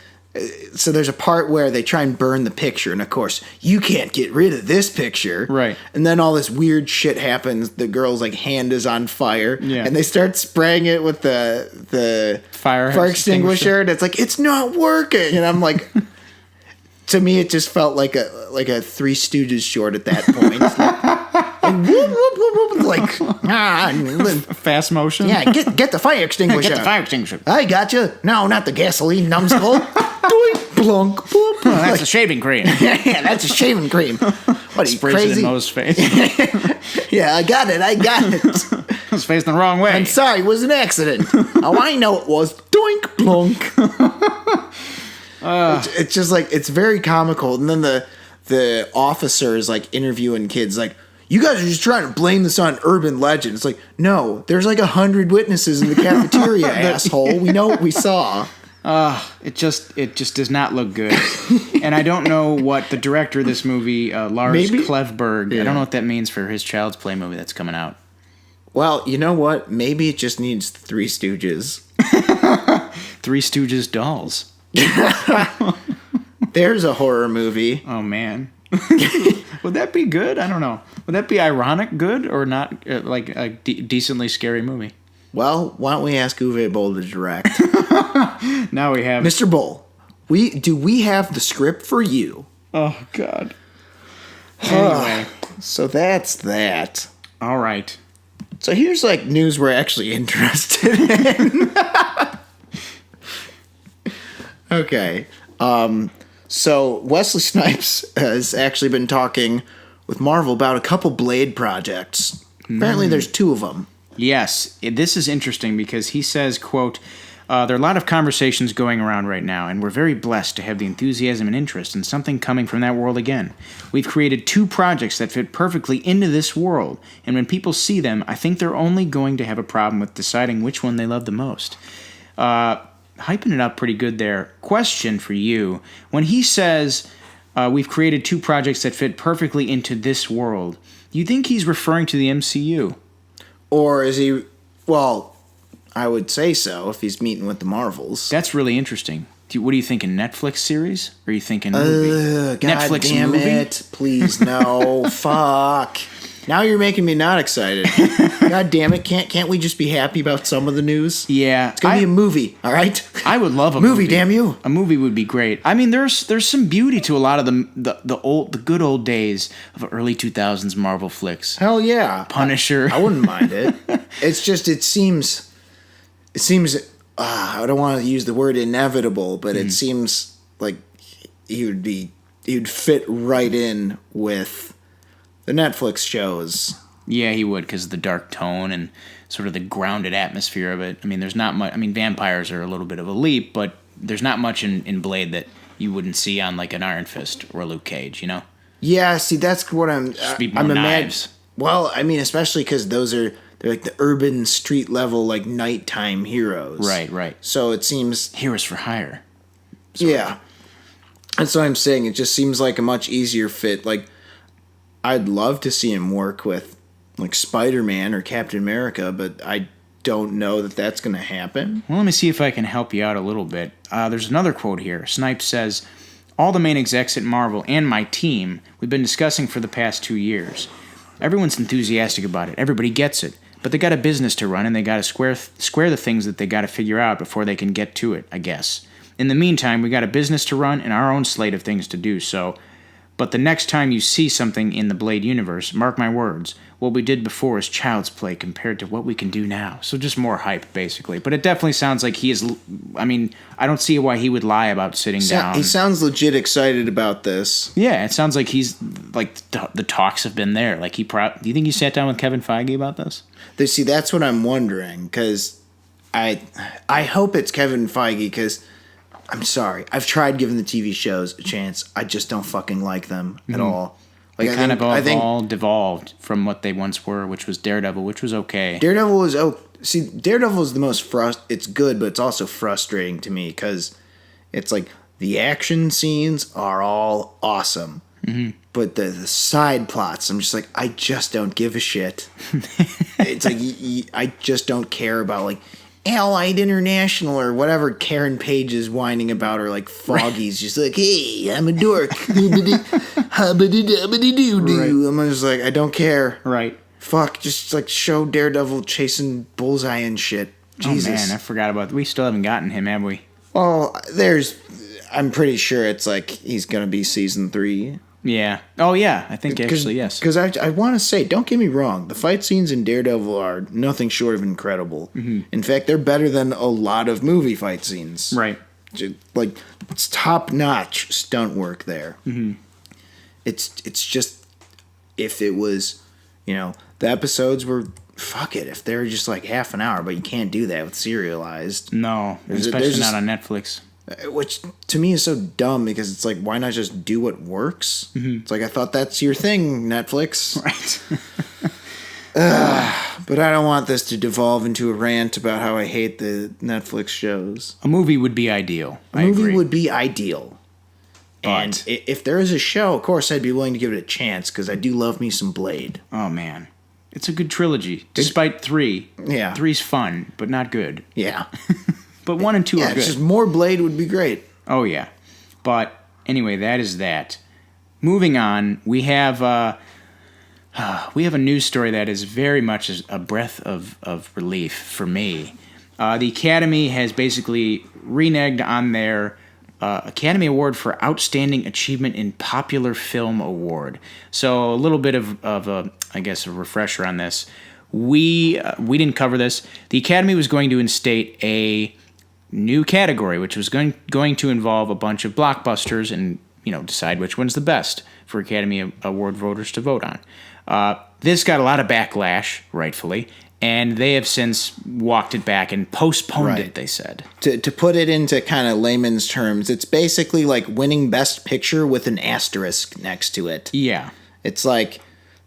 so there's a part where they try and burn the picture, and of course, you can't get rid of this picture. Right. And then all this weird shit happens. The girl's like hand is on fire, and they start spraying it with the fire extinguisher, and it's like, it's not working. And I'm like... To me, it just felt like a Three Stooges short at that point. Like fast motion. Yeah, get the fire extinguisher. Get the fire extinguisher. I got you. No, not the gasoline, numbskull. Doink, blunk, bloop. Oh, that's a shaving cream. Yeah, that's a shaving cream. What are you, sprays crazy? it in Mo's face. Yeah, I got it. I was facing the wrong way. I'm sorry, it was an accident. Oh, I know it was. Doink, blunk. It's just like, it's very comical. And then the officer is like interviewing kids like, you guys are just trying to blame this on urban legend. It's like, no, there's like 100 witnesses in the cafeteria, asshole. We know what we saw. It just does not look good. And I don't know what the director of this movie, Lars Klevberg, I don't know what that means for his Child's Play movie that's coming out. Well, you know what? Maybe it just needs the Three Stooges. Three Stooges dolls. There's a horror movie. Oh, man. Would that be good? I don't know. Would that be ironic good or not like a decently scary movie? Well, why don't we ask Uwe Boll to direct? Now we have... Mr. Boll, we have the script for you. Oh, God. Anyway. So that's that. All right. So here's like news we're actually interested in. Okay. So Wesley Snipes has actually been talking with Marvel about a couple Blade projects. Apparently there's 2 of them. Yes, this is interesting because he says, quote, there are a lot of conversations going around right now, and we're very blessed to have the enthusiasm and interest in something coming from that world again. We've created 2 projects that fit perfectly into this world, and when people see them, I think they're only going to have a problem with deciding which one they love the most. Hyping it up pretty good there. Question for you. When he says, we've created 2 projects that fit perfectly into this world, do you think he's referring to the MCU? Or is he... Well, I would say so if he's meeting with the Marvels. That's really interesting. What are you thinking, Netflix series? Or are you thinking movie? God Netflix damn movie? it. Please, no. Fuck. Now you're making me not excited. God damn it. Can't we just be happy about some of the news? Yeah. It's going to be a movie, all right? I would love a movie. Damn you. A movie would be great. I mean, there's some beauty to a lot of the good old days of early 2000s Marvel flicks. Hell yeah. Punisher. I wouldn't mind it. It's just, it seems, I don't want to use the word inevitable, but it seems like he'd fit right in with the Netflix shows. Yeah, he would, because of the dark tone and sort of the grounded atmosphere of it. I mean, there's not much. I mean, vampires are a little bit of a leap, but there's not much in Blade that you wouldn't see on like an Iron Fist or a Luke Cage, you know? Yeah, see, that's what I'm knives. Well, I mean, especially because they're like the urban street level, like nighttime heroes. Right. So it seems Heroes for hire. Yeah. That's what I'm saying. It just seems like a much easier fit. Like, I'd love to see him work with like Spider-Man or Captain America, but I don't know that that's going to happen. Well, let me see if I can help you out a little bit. There's another quote here. Snipes says, all the main execs at Marvel and my team, we've been discussing for the past 2 years. Everyone's enthusiastic about it. Everybody gets it. But they got a business to run, and they got to square the things that they got to figure out before they can get to it, I guess. In the meantime, we got a business to run and our own slate of things to do, so... But the next time you see something in the Blade universe, mark my words, what we did before is child's play compared to what we can do now. So just more hype, basically. But it definitely sounds like he is... I mean, I don't see why he would lie about sitting down. He sounds legit excited about this. Yeah, it sounds like he's... Like, the talks have been there. Like, do you think he sat down with Kevin Feige about this? See, that's what I'm wondering, because I hope it's Kevin Feige, because... I'm sorry. I've tried giving the TV shows a chance. I just don't fucking like them at all. Like, They all devolved from what they once were, which was Daredevil, which was okay. Daredevil is Daredevil is the most it's good, but it's also frustrating to me because it's like the action scenes are all awesome, but the side plots, I'm just like, I just don't give a shit. It's like I just don't care about like Allied International or whatever Karen Page is whining about, or like Foggy's just like, hey, I'm a dork. I'm just like, I don't care. Right. Fuck, just like show Daredevil chasing Bullseye and shit. Jesus. Oh man, I forgot about that. We still haven't gotten him, have we? Well, I'm pretty sure it's like he's going to be season 3. Yeah. Oh yeah, I think actually, yes. Because I want to say, don't get me wrong, the fight scenes in Daredevil are nothing short of incredible. In fact, they're better than a lot of movie fight scenes. Right. Like, it's top-notch stunt work there. It's just, if it was, the episodes were, fuck it, if they're just like half an hour, but you can't do that with serialized. No, especially not on Netflix. Which to me is so dumb, because it's like, why not just do what works? It's like, I thought that's your thing, Netflix. Right. But I don't want this to devolve into a rant about how I hate the Netflix shows. A movie would be ideal. A movie would be ideal. But and if there is a show, of course, I'd be willing to give it a chance, because I do love me some Blade. Oh, man. It's a good trilogy, despite 3. Yeah. 3's fun, but not good. Yeah. But 1 and 2 are Yeah, good. it's just more Blade would be great. Oh, yeah. But anyway, that is that. Moving on, we have a news story that is very much a breath of relief for me. The Academy has basically reneged on their Academy Award for Outstanding Achievement in Popular Film Award. So a little bit of a refresher on this. We didn't cover this. The Academy was going to instate a new category, which was going to involve a bunch of blockbusters and decide which one's the best for Academy Award voters to vote on. This got a lot of backlash, rightfully, and they have since walked it back and postponed it, they said. To put it into kind of layman's terms, it's basically like winning Best Picture with an asterisk next to it. Yeah. It's like,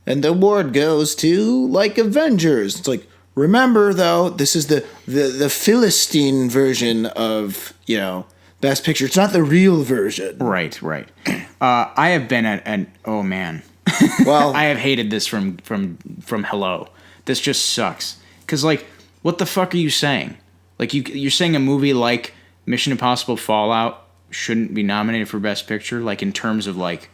and the award goes to, like, Avengers. It's like, remember, though, this is the Philistine version of, Best Picture. It's not the real version. Right. I have been oh, man. Well, I have hated this from Hello. This just sucks. Because, like, what the fuck are you saying? Like, you're saying a movie like Mission Impossible Fallout shouldn't be nominated for Best Picture? Like, in terms of, like,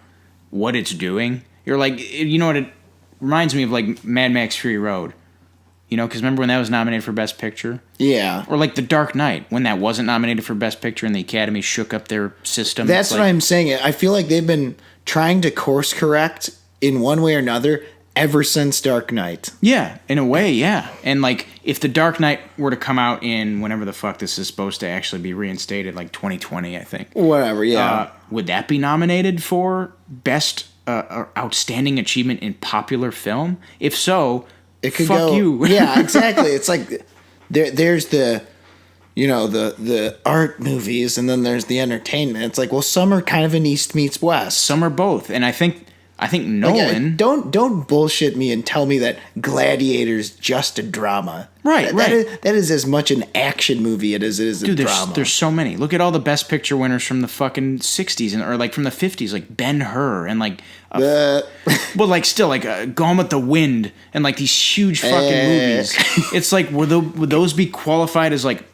what it's doing? You're like, you know what it reminds me of, like, Mad Max Fury Road. Because remember when that was nominated for Best Picture? Yeah. Or, like, The Dark Knight, when that wasn't nominated for Best Picture and the Academy shook up their system. That's what I'm saying. I feel like they've been trying to course correct in one way or another ever since Dark Knight. Yeah, in a way, yeah. And, like, if The Dark Knight were to come out in whenever the fuck this is supposed to actually be reinstated, like 2020, I think. Whatever, yeah. Would that be nominated for Best Outstanding Achievement in Popular Film? If so, it could fuck go, you. Yeah, exactly. It's like there's the art movies, and then there's the entertainment. It's like, well, some are kind of an East meets West. Some are both. And I think Nolan... Don't bullshit me and tell me that Gladiator's just a drama. Right. That is as much an action movie as it is a drama. There's so many. Look at all the Best Picture winners from the fucking 60s or like from the 50s, like Ben-Hur and like... well, like still, like Gone with the Wind and like these huge fucking movies. It's like, would those be qualified as like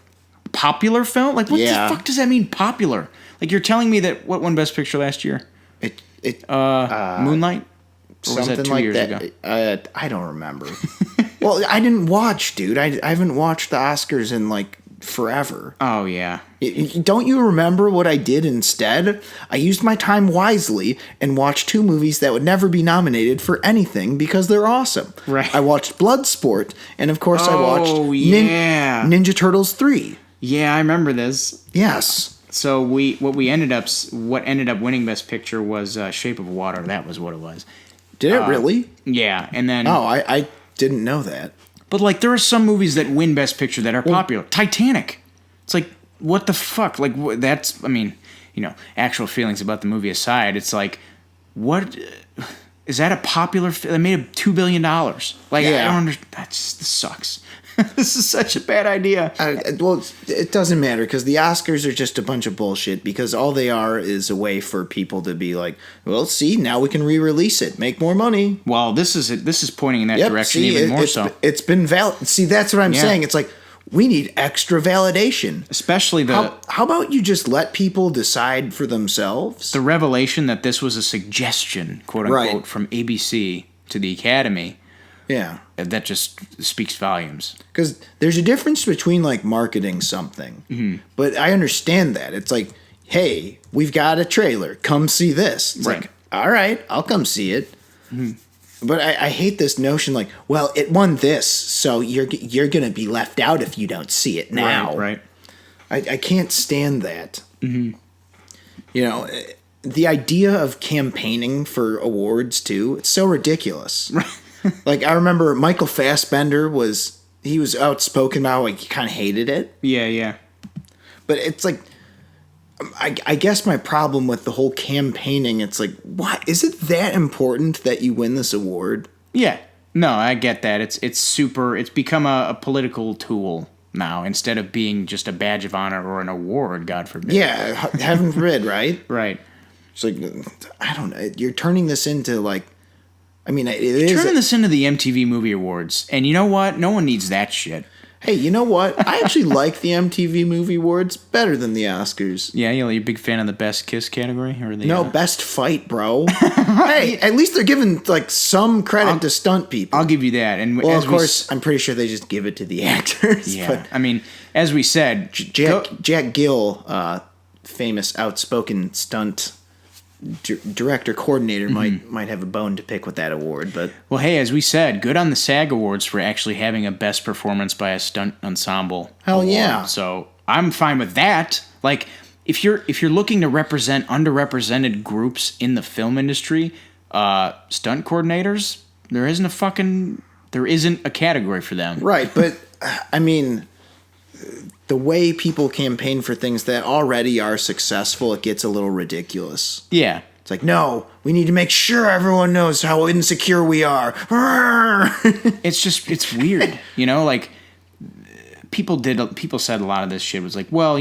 popular film? Like, what the fuck does that mean, popular? Like, you're telling me that what won Best Picture last year? Moonlight? Or was that 2 years ago? I don't remember. Well, I didn't watch, dude. I haven't watched the Oscars in like forever. Oh, yeah. Don't you remember what I did instead? I used my time wisely and watched 2 movies that would never be nominated for anything because they're awesome. Right. I watched Bloodsport, and of course I watched Ninja Turtles 3. Yeah, I remember this. Yes. So what ended up winning Best Picture was Shape of Water. That was what it was. Did it really? Yeah, and then... Oh, I didn't know that. But, like, there are some movies that win Best Picture that are popular. Titanic. It's like, what the fuck? Like, that's... I mean, actual feelings about the movie aside, it's like, what... Is that a popular... That made $2 billion. Like, yeah. I don't understand. This sucks. This is such a bad idea. Well, it doesn't matter because the Oscars are just a bunch of bullshit because all they are is a way for people to be like, well, see, now we can re-release it, make more money. Well, this is pointing in that direction even more so. It's been valid. See, that's what I'm saying. It's like, we need extra validation. Especially How about you just let people decide for themselves? The revelation that this was a suggestion, quote unquote, from ABC to the Academy. Yeah. That just speaks volumes. Because there's a difference between, like, marketing something. Mm-hmm. But I understand that. It's like, hey, we've got a trailer. Come see this. It's like, all right, I'll come see it. Mm-hmm. But I hate this notion, like, well, it won this, so you're going to be left out if you don't see it now. Right. I can't stand that. Mm-hmm. The idea of campaigning for awards, too, it's so ridiculous. Right. Like, I remember Michael Fassbender was outspoken about, like, he kind of hated it. Yeah. But it's like, I guess my problem with the whole campaigning, it's like, what? Is it that important that you win this award? Yeah. No, I get that. It's become a political tool now instead of being just a badge of honor or an award, God forbid. Yeah, heaven forbid, right? Right. It's like, I don't know. You're turning this into, like, I mean, turning this into the MTV Movie Awards, and you know what? No one needs that shit. Hey, you know what? I actually like the MTV Movie Awards better than the Oscars. Yeah, you're a big fan of the Best Kiss category? Or the, No, Best Fight, bro. Hey, at least they're giving like some credit to stunt people. I'll give you that. And well, of course, I'm pretty sure they just give it to the actors. Yeah, But I mean, as we said, Jack Gill, famous outspoken stunt director coordinator, might have a bone to pick with that award. But well, hey, as we said, good on the SAG Awards for actually having a best performance by a stunt ensemble. Hell award. yeah! So I'm fine with that. Like, if you're looking to represent underrepresented groups in the film industry, stunt coordinators, there isn't a category for them. Right, but I mean, the way people campaign for things that already are successful, it gets a little ridiculous. Yeah. It's like, no, we need to make sure everyone knows how insecure we are. It's weird, like people said a lot of this shit was like, well,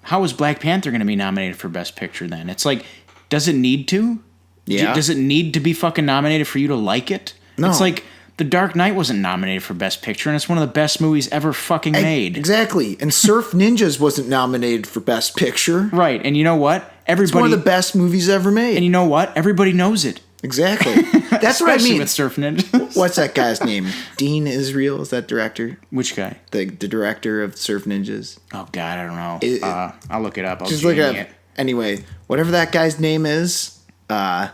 how is Black Panther going to be nominated for Best Picture then? It's like, does it need to? Yeah. Does it need to be fucking nominated for you to like it? No. It's like The Dark Knight wasn't nominated for Best Picture, and it's one of the best movies ever fucking made. Exactly. And Surf Ninjas wasn't nominated for Best Picture. Right. And you know what? It's one of the best movies ever made. And you know what? Everybody knows it. Exactly. That's what I mean. With Surf Ninjas. What's that guy's name? Dean Israel? Is that director? Which guy? The director of Surf Ninjas. Oh, God, I don't know. I'll look it up. Just look it up. Anyway, whatever that guy's name is, I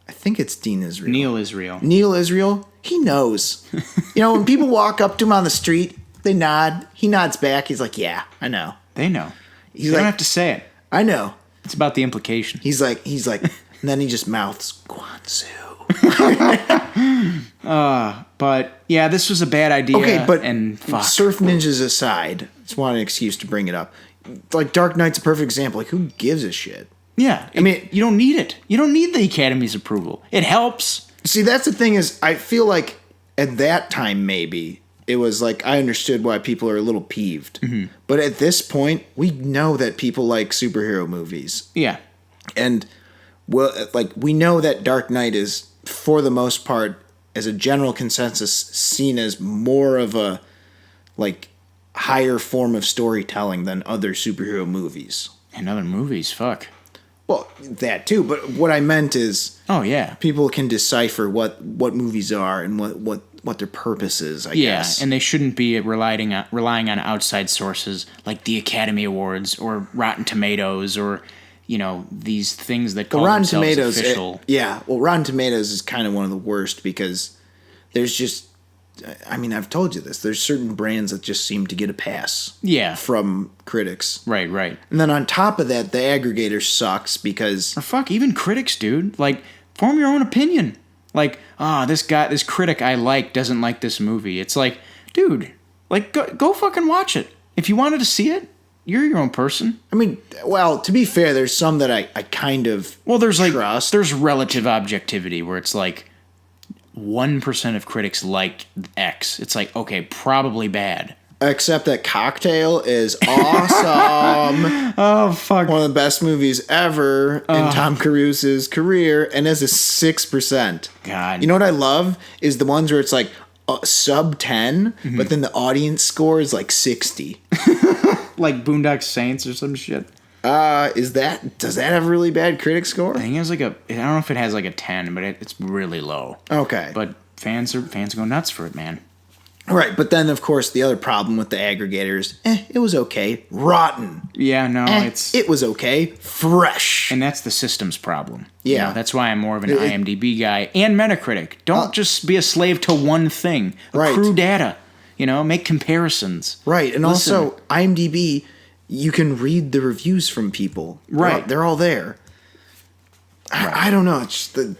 think it's Dean Israel. Neil Israel. He knows. When people walk up to him on the street, they nod. He nods back. He's like, yeah, I know. They know. They don't have to say it. I know. It's about the implication. He's like, and then he just mouths, Guanzu. But, yeah, this was a bad idea. Okay, but and fuck. Surf Ninjas aside, just want an excuse to bring it up. Like, Dark Knight's a perfect example. Like, who gives a shit? Yeah. I mean, you don't need it. You don't need the Academy's approval. It helps. See, that's the thing is, I feel like at that time, maybe, it was like, I understood why people are a little peeved. Mm-hmm. But at this point, we know that people like superhero movies. Yeah. And, we know that Dark Knight is, for the most part, as a general consensus, seen as more of a, higher form of storytelling than other superhero movies. And other movies, fuck. Well, that too, but what I meant is... Oh, yeah. People can decipher what movies are and what their purpose is, I guess. Yeah, and they shouldn't be relying on outside sources like the Academy Awards or Rotten Tomatoes or, these things that call themselves official. Rotten Tomatoes is kind of one of the worst because there's just... I mean, I've told you this. There's certain brands that just seem to get a pass. Yeah. From critics. Right. And then on top of that, the aggregator sucks because... Or fuck, even critics, dude. Form your own opinion. This critic I like doesn't like this movie. It's like, dude, go fucking watch it. If you wanted to see it, you're your own person. I mean, well, to be fair, there's some that I kind of trust. There's relative objectivity where it's like 1% of critics liked X. It's like, okay, probably bad. Except that Cocktail is awesome. Oh, fuck. One of the best movies ever in Tom Cruise's career, and is a 6%. God. You know what I love? Is the ones where it's like sub 10, but then the audience score is like 60. Like Boondock Saints or some shit. Does that have a really bad critic score? I think it has I don't know if it has a 10, but it's really low. Okay. But fans go nuts for it, man. Right, but then, of course, the other problem with the aggregators, it was okay. Rotten. Yeah, no, it was okay. Fresh. And that's the system's problem. Yeah. That's why I'm more of an IMDb guy and Metacritic. Don't just be a slave to one thing. Accrue data. Make comparisons. Right, and also, IMDb, you can read the reviews from people. Right. They're all there. Right. I don't know, it's just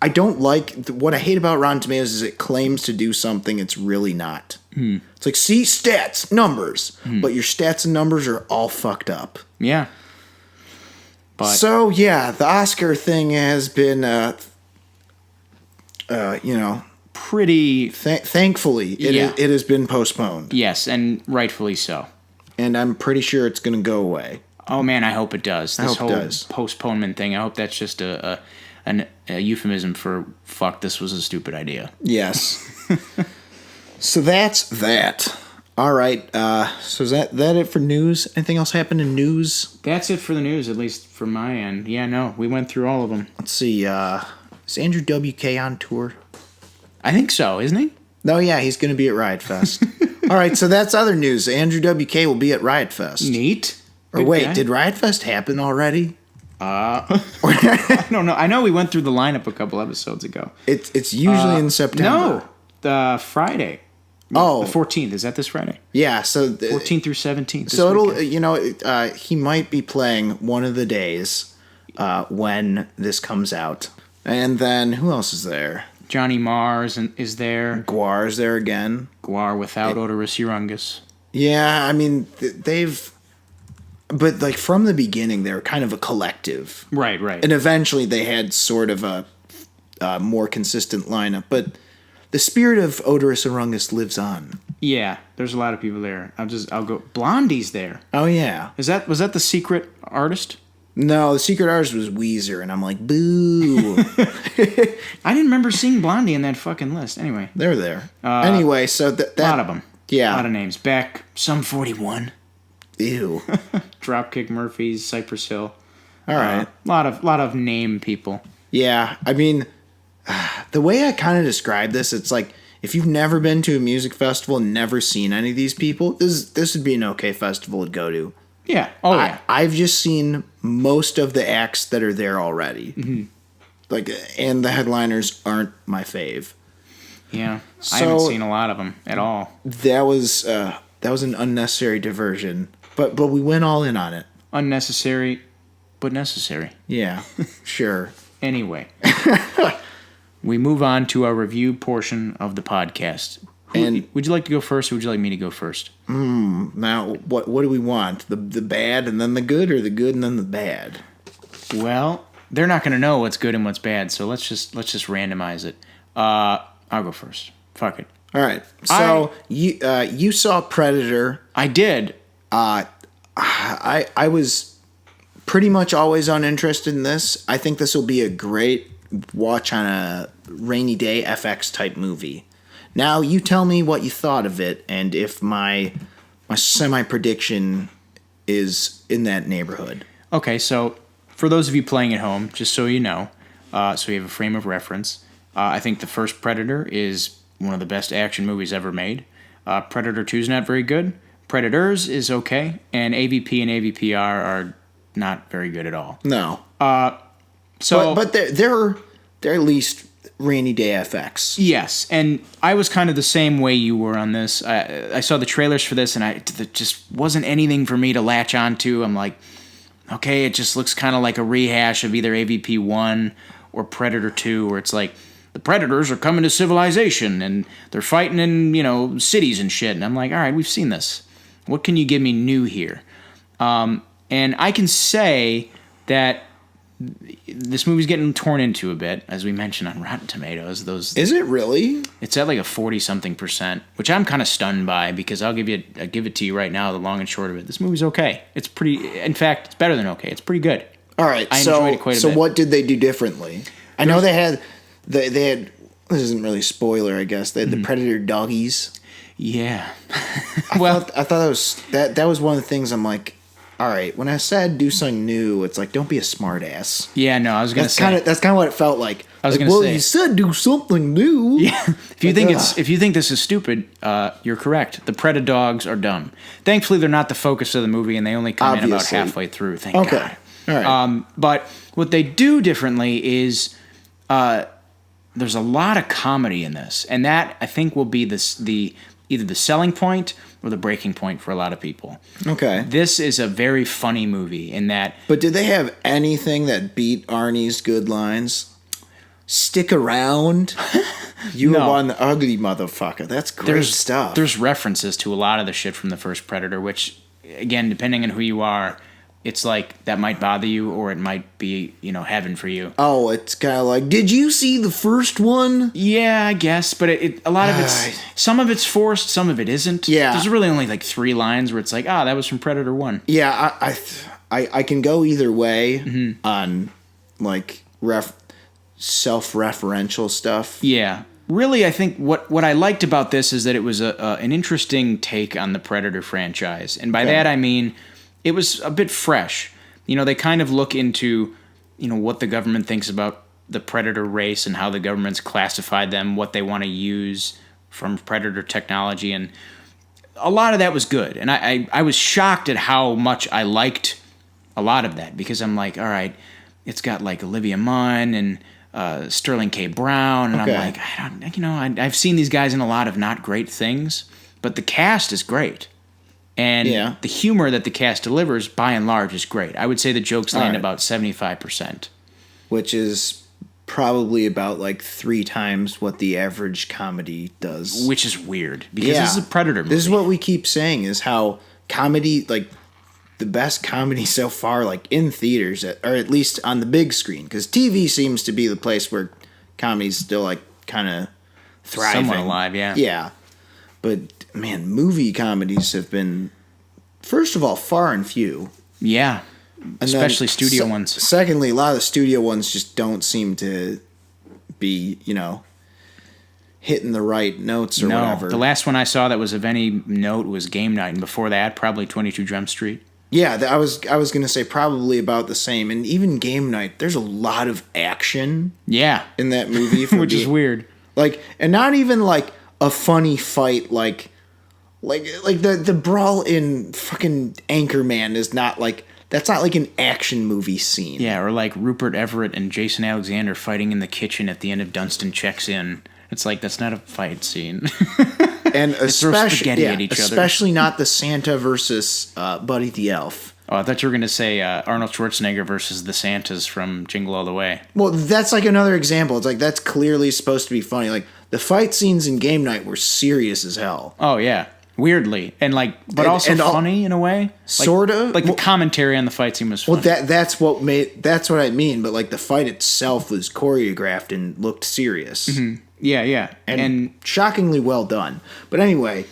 I don't like... What I hate about Rotten Tomatoes is it claims to do something it's really not. It's like, see, stats, numbers. But your stats and numbers are all fucked up. Yeah. But so, yeah, the Oscar thing has been, pretty... thankfully, it has been postponed. Yes, and rightfully so. And I'm pretty sure it's going to go away. Oh, man, I hope it does. This whole postponement thing, I hope that's just a euphemism for fuck, this was a stupid idea. Yes. So that's that. All right. So is that it for news? Anything else happen in news? That's it for the news, at least from my end. Yeah, no, we went through all of them. Let's see. Is Andrew WK on tour? I think so, isn't he? No, yeah, he's going to be at Riot Fest. All right, so that's other news. Andrew WK will be at Riot Fest. Neat. Or Good wait, guy. did Riot Fest happen already? I don't know. I know we went through the lineup a couple episodes ago. It's usually in September. No, the Friday. Oh, The 14th. Is that this Friday? yeah. So 14th through 17th. so it'll he might be playing one of the days when this comes out, and then who else is there? Johnny Mars is there. Guar's there again. Guar without Odorous Urungus. Yeah, I mean they've, but like from the beginning they were kind of a collective, Right. and eventually they had sort of a more consistent lineup, but. The spirit of Odorous Urungus lives on. Yeah, there's a lot of people there. I'll go. Blondie's there. Oh yeah. Was that the secret artist? No, the secret artist was Weezer, and I'm like, boo. I didn't remember seeing Blondie in that fucking list. Anyway, They're there. Anyway, so that a lot of them. Yeah. A lot of names. Beck, Sum 41, Ew. Dropkick Murphys, Cypress Hill. All right. Lot of name people. Yeah, I mean, the way I kind of describe this, it's like if you've never been to a music festival and never seen any of these people, this would be an okay festival to go to. Yeah. Oh yeah. I've just seen most of the acts that are there already. Mm-hmm. Like, and the headliners aren't my fave. Yeah. So, I haven't seen a lot of them at all. That was an unnecessary diversion, but we went all in on it. Unnecessary, but necessary. Yeah, sure. Anyway, we move on to our review portion of the podcast. And would you like to go first, or would you like me to go first? Now, what do we want? The bad and then the good, or the good and then the bad? Well, they're not going to know what's good and what's bad, so let's just randomize it. I'll go first. Fuck it. All right. So you saw Predator. I did. I was pretty much always uninterested in this. I think this will be a great watch on a rainy day FX type movie. Now you tell me what you thought of it, and if my semi prediction is in that neighborhood. Okay, so for those of you playing at home, just so you know, so you have a frame of reference, I think the first Predator is one of the best action movies ever made. Predator 2 is not very good. Predators is okay, and AVP and AVPR are not very good at all. No. So, but they're at least rainy day FX. Yes, and I was kind of the same way you were on this. I saw the trailers for this, and it just wasn't anything for me to latch onto. I'm like, okay, it just looks kind of like a rehash of either AVP 1 or Predator 2, where it's like, the Predators are coming to civilization, and they're fighting in, cities and shit. And I'm like, all right, we've seen this. What can you give me new here? And I can say that this movie's getting torn into a bit, as we mentioned on Rotten Tomatoes. Is it really? It's at like a 40-something%, which I'm kind of stunned by, because I'll give it to you right now, the long and short of it. This movie's okay. It's pretty. In fact, it's better than okay. It's pretty good. All right. I enjoyed it quite a bit. So what did they do differently? I know they had. This isn't really a spoiler, I guess. They had the Predator doggies. Yeah. I thought that was one of the things I'm like, all right, when I said do something new, it's like, don't be a smartass. Yeah, no, I was gonna say that's kind of what it felt like. I was like, gonna say, you said do something new. Yeah. If you think this is stupid, you're correct. The Predator dogs are dumb. Thankfully, they're not the focus of the movie, and they only come in about halfway through. Thank God. All right. But what they do differently is, there's a lot of comedy in this, and that I think will be either the selling point or the breaking point for a lot of people. Okay. This is a very funny movie in that. But did they have anything that beat Arnie's good lines? Stick around. You were one ugly motherfucker. That's great stuff. There's references to a lot of the shit from the first Predator, which, again, depending on who you are, it's like that might bother you, or it might be, heaven for you. Oh, it's kind of like, did you see the first one? Yeah, I guess, but a lot of some of it's forced, some of it isn't. Yeah. There's really only like 3 lines where it's like, that was from Predator 1. Yeah, I can go either way on like self-referential stuff. Yeah. really, I think what I liked about this is that it was an interesting take on the Predator franchise. And by that I mean it was a bit fresh. They kind of look into, what the government thinks about the Predator race and how the government's classified them, what they want to use from Predator technology. And a lot of that was good. And I was shocked at how much I liked a lot of that, because I'm like, all right, it's got like Olivia Munn and Sterling K. Brown, and I'm like, I've seen these guys in a lot of not great things, but the cast is great, and the humor that the cast delivers, by and large, is great. I would say the jokes land about 75%, which is probably about like 3 times what the average comedy does, which is weird because this is a Predator movie. This is what we keep saying, is how comedy, like the best comedy so far, like in theaters, or at least on the big screen, because TV seems to be the place where comedy's still like kind of thriving, somewhat alive. Yeah, but man, movie comedies have been, first of all, far and few. Yeah, and especially studio ones. Secondly, a lot of the studio ones just don't seem to be, hitting the right notes or whatever. The last one I saw that was of any note was Game Night, and before that, probably 22 Jump Street. Yeah, I was going to say probably about the same. And even Game Night, there's a lot of action. Yeah, in that movie, which is weird. Like, and not even like a funny fight, like the brawl in fucking Anchorman is not like, that's not like an action movie scene. Yeah, or like Rupert Everett and Jason Alexander fighting in the kitchen at the end of Dunstan Checks In. It's like, that's not a fight scene. And especially, especially not the Santa versus Buddy the Elf. Oh, I thought you were going to say Arnold Schwarzenegger versus the Santas from Jingle All the Way. Well, that's like another example. It's like, that's clearly supposed to be funny. Like, the fight scenes in Game Night were serious as hell. Oh, yeah. Weirdly. And like, but also funny in a way. Sort of. Like the commentary on the fight scene was funny. Well, that's what I mean. But like, the fight itself was choreographed and looked serious. Mm-hmm. Yeah. And shockingly well done. But anyway,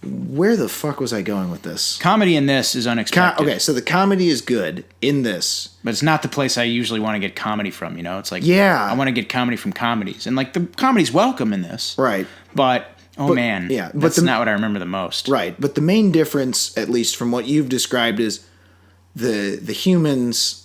where the fuck was I going with this? Comedy in this is unexpected. Okay, so the comedy is good in this. But it's not the place I usually want to get comedy from, It's like, I want to get comedy from comedies. And like, the comedy's welcome in this. Right. But that's not what I remember the most. Right. But the main difference, at least from what you've described, is the humans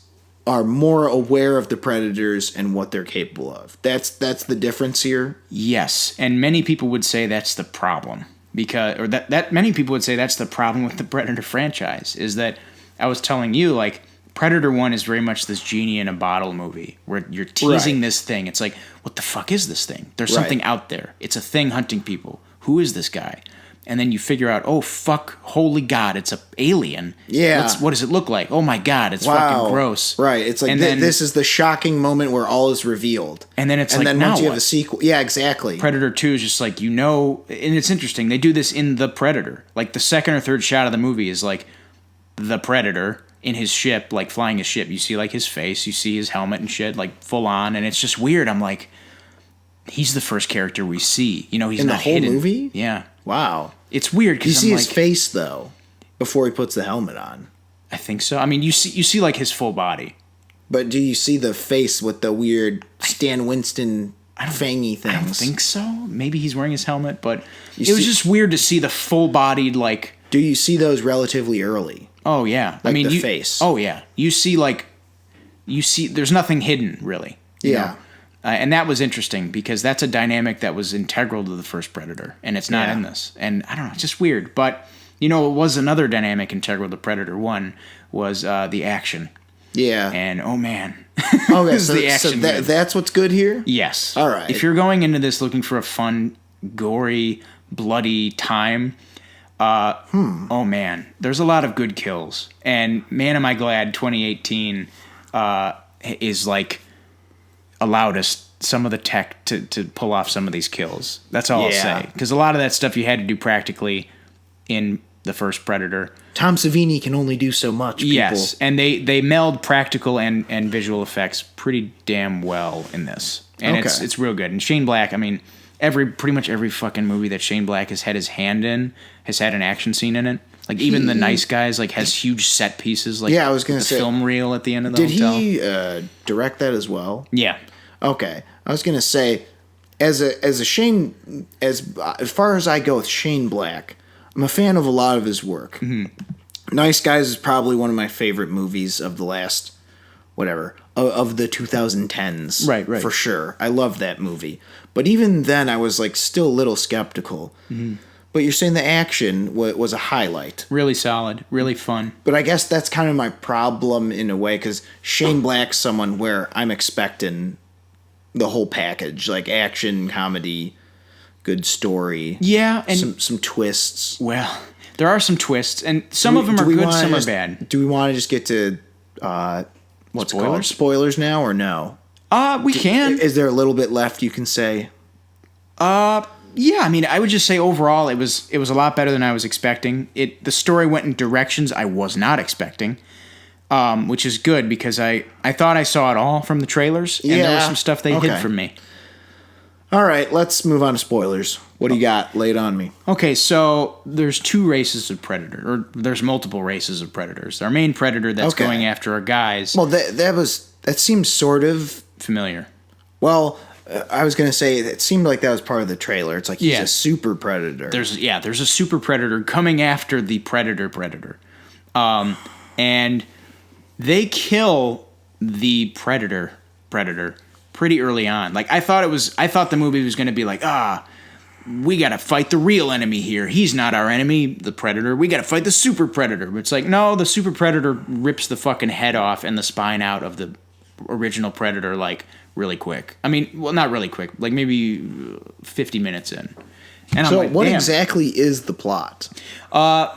are more aware of the predators and what they're capable of. That's the difference here. Yes, and many people would say that's the problem, many people would say that's the problem with the Predator franchise, is that I was telling you, like, Predator 1 is very much this genie in a bottle movie where you're teasing this thing. It's like, what the fuck is this thing? There's something out there. It's a thing hunting people. Who is this guy? And then you figure out, oh, fuck, holy God, it's an alien. Yeah. What does it look like? Oh, my God, it's fucking gross. Right. It's like, this is the shocking moment where all is revealed. And then it's once you have a sequel. Yeah, exactly. Predator 2 is just like, and it's interesting. They do this in The Predator. Like, the second or third shot of the movie is like the Predator in his ship, like flying his ship. You see like his face, you see his helmet and shit, like full on. And it's just weird. I'm like, he's the first character we see. He's in not the whole hidden. Movie? Yeah. Wow. It's weird because you see his face though before he puts the helmet on. I think so. I mean, you see like his full body. But do you see the face with the weird Stan Winston fangy things? I don't think so. Maybe he's wearing his helmet, but it was just weird to see the full-bodied, like... Do you see those relatively early? Oh, yeah. Like the face. Oh, yeah. You see, there's nothing hidden, really. Yeah. And that was interesting because that's a dynamic that was integral to the first Predator, and it's not in this. And I don't know, it's just weird. But, it was another dynamic integral to Predator 1 was the action. Yeah. And, oh, man. Okay, so that's what's good here? Yes. All right. If you're going into this looking for a fun, gory, bloody time, oh, man, there's a lot of good kills. And, man, am I glad 2018 is, like... allowed us some of the tech to pull off some of these kills. That's all I'll say. Because a lot of that stuff you had to do practically in the first Predator. Tom Savini can only do so much, people. Yes, and they meld practical and visual effects pretty damn well in this. And it's real good. And Shane Black, I mean, pretty much every fucking movie that Shane Black has had his hand in has had an action scene in it. Like, even The Nice Guys, like, has huge set pieces, like I was gonna say, film reel at the end of the hotel. Did he direct that as well? Yeah. Okay. I was going to say, as far as I go with Shane Black, I'm a fan of a lot of his work. Mm-hmm. Nice Guys is probably one of my favorite movies of the last, of the 2010s. Right. For sure. I love that movie. But even then, I was like still a little skeptical. Mm-hmm. But you're saying the action was a highlight. Really solid. Really fun. But I guess that's kind of my problem in a way, because Shane Black's someone where I'm expecting the whole package, like action, comedy, good story. Yeah, and some twists. Well, there are some twists, and some of them are good, some are bad. Do we want to just get to what's it called? Spoilers now, or no? We can. Is there a little bit left you can say? Yeah, I mean, I would just say overall it was a lot better than I was expecting. The story went in directions I was not expecting. Which is good, because I thought I saw it all from the trailers, and there was some stuff they hid from me. All right, let's move on to spoilers. What do you got? Lay it on me. Okay, so there's two races of predator, or there's multiple races of predators. Our main predator that's going after our guys. Well, that seems sort of familiar. Well, I was going to say it seemed like that was part of the trailer. It's like he's a super predator. There's a super predator coming after the predator. And they kill the predator pretty early on. Like I thought the movie was going to be like, we got to fight the real enemy here. He's not our enemy, the predator. We got to fight the super predator. But it's like, no, the super predator rips the fucking head off and the spine out of the original predator like really quick. I mean, well, not really quick, like maybe 50 minutes in. And so I'm like, what exactly is the plot?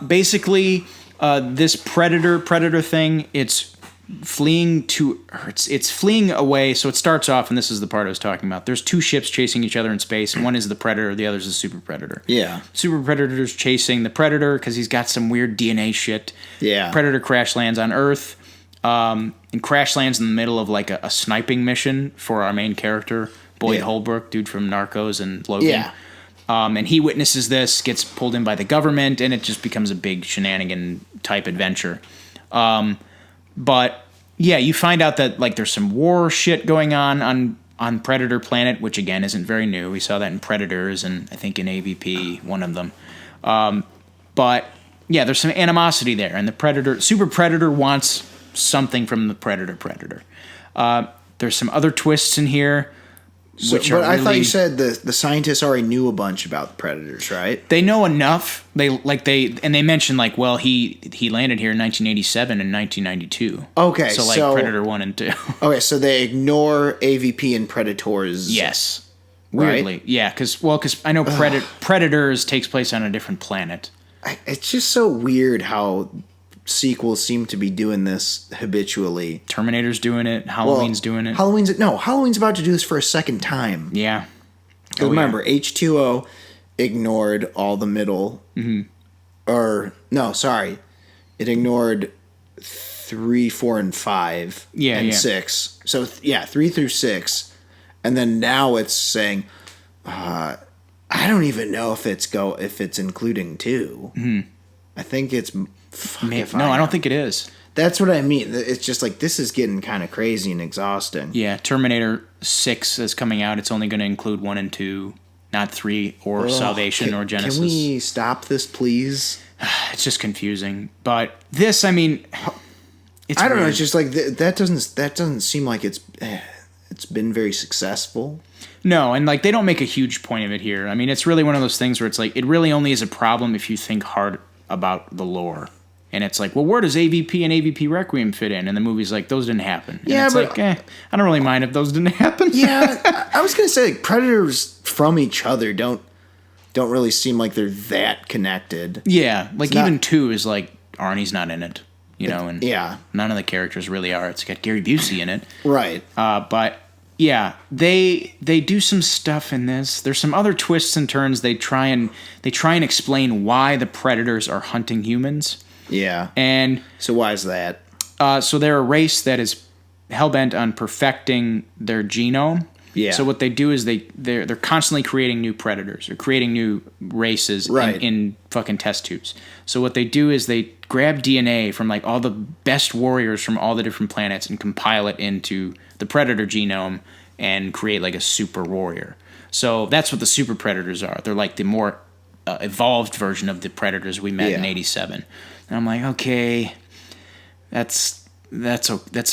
Basically, this predator thing, it's fleeing away. So it starts off, and this is the part I was talking about. There's two ships chasing each other in space. One is the predator, the other is the super predator. Yeah. Super predator's chasing the predator because he's got some weird DNA shit. Yeah. Predator crash lands on Earth, and crash lands in the middle of like a sniping mission for our main character, Boyd Holbrook, dude from Narcos and Logan. Yeah. And he witnesses this, gets pulled in by the government, and it just becomes a big shenanigan type adventure. But yeah, you find out that like there's some war shit going on Predator Planet, which again isn't very new. We saw that in Predators and I think in AVP, one of them. But yeah, there's some animosity there, and the super predator wants something from the predator. There's some other twists in here. But I thought you said the scientists already knew a bunch about predators, right? They know enough. They mentioned like, well, he landed here in 1987 and 1992. Okay, so Predator 1 and 2. Okay, so they ignore AVP and Predators. Yes, weirdly, right? Yeah, because I know Predators takes place on a different planet. It's just so weird how sequels seem to be doing this habitually. Terminator's doing it. Halloween's doing it. Halloween's about to do this for a second time. Yeah. Remember, H2O ignored all the middle. Mm-hmm. It ignored 3, 4, and 5. And 6. So 3 through 6, and then now it's saying, I don't even know if it's including 2. Mm-hmm. I think it's. I don't think it is. That's what I mean. It's just like this is getting kind of crazy and exhausting. Yeah, Terminator 6 is coming out. It's only going to include 1 and 2, not 3 or Salvation or Genesis. Can we stop this, please? It's just confusing. But this, I mean, it's I don't weird. know. It's just like that doesn't seem like it's been very successful. No, and like they don't make a huge point of it here. I mean, it's really one of those things where it's like it really only is a problem if you think hard about the lore. And it's like, well, where does AVP and AVP Requiem fit in? And the movie's like, those didn't happen. And it's like, I don't really mind if those didn't happen. Yeah, I was gonna say like, predators from each other don't really seem like they're that connected. Yeah, like even 2 is like Arnie's not in it, and yeah, none of the characters really are. It's got Gary Busey in it, right? But yeah, they do some stuff in this. There's some other twists and turns. They try and explain why the predators are hunting humans. Yeah. And so why is that? So they're a race that is hellbent on perfecting their genome. Yeah. So what they do is they're constantly creating new predators or creating new races in fucking test tubes. So what they do is they grab DNA from like all the best warriors from all the different planets and compile it into the predator genome and create like a super warrior. So that's what the super predators are. They're like the more evolved version of the predators we met in '87. And I'm like, okay, that's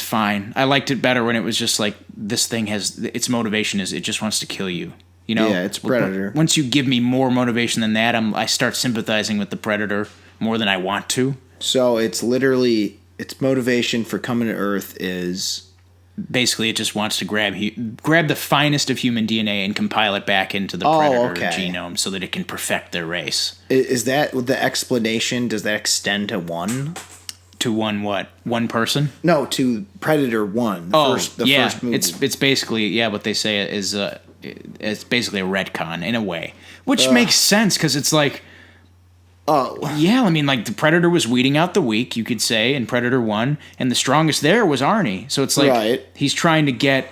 fine. I liked it better when it was just like this thing has its motivation is it just wants to kill you. You know, yeah, it's predator. Once you give me more motivation than that, I start sympathizing with the predator more than I want to. So it's literally its motivation for coming to Earth is basically it just wants to grab the finest of human DNA and compile it back into the predator genome so that it can perfect their race. Is that the explanation? Does that extend to one? To one what? One person? No, to Predator 1. The first movie. It's basically what they say is it's basically a retcon in a way, which makes sense because it's like, I mean, like the Predator was weeding out the weak, you could say, in Predator 1, and the strongest there was Arnie. So it's like he's trying to get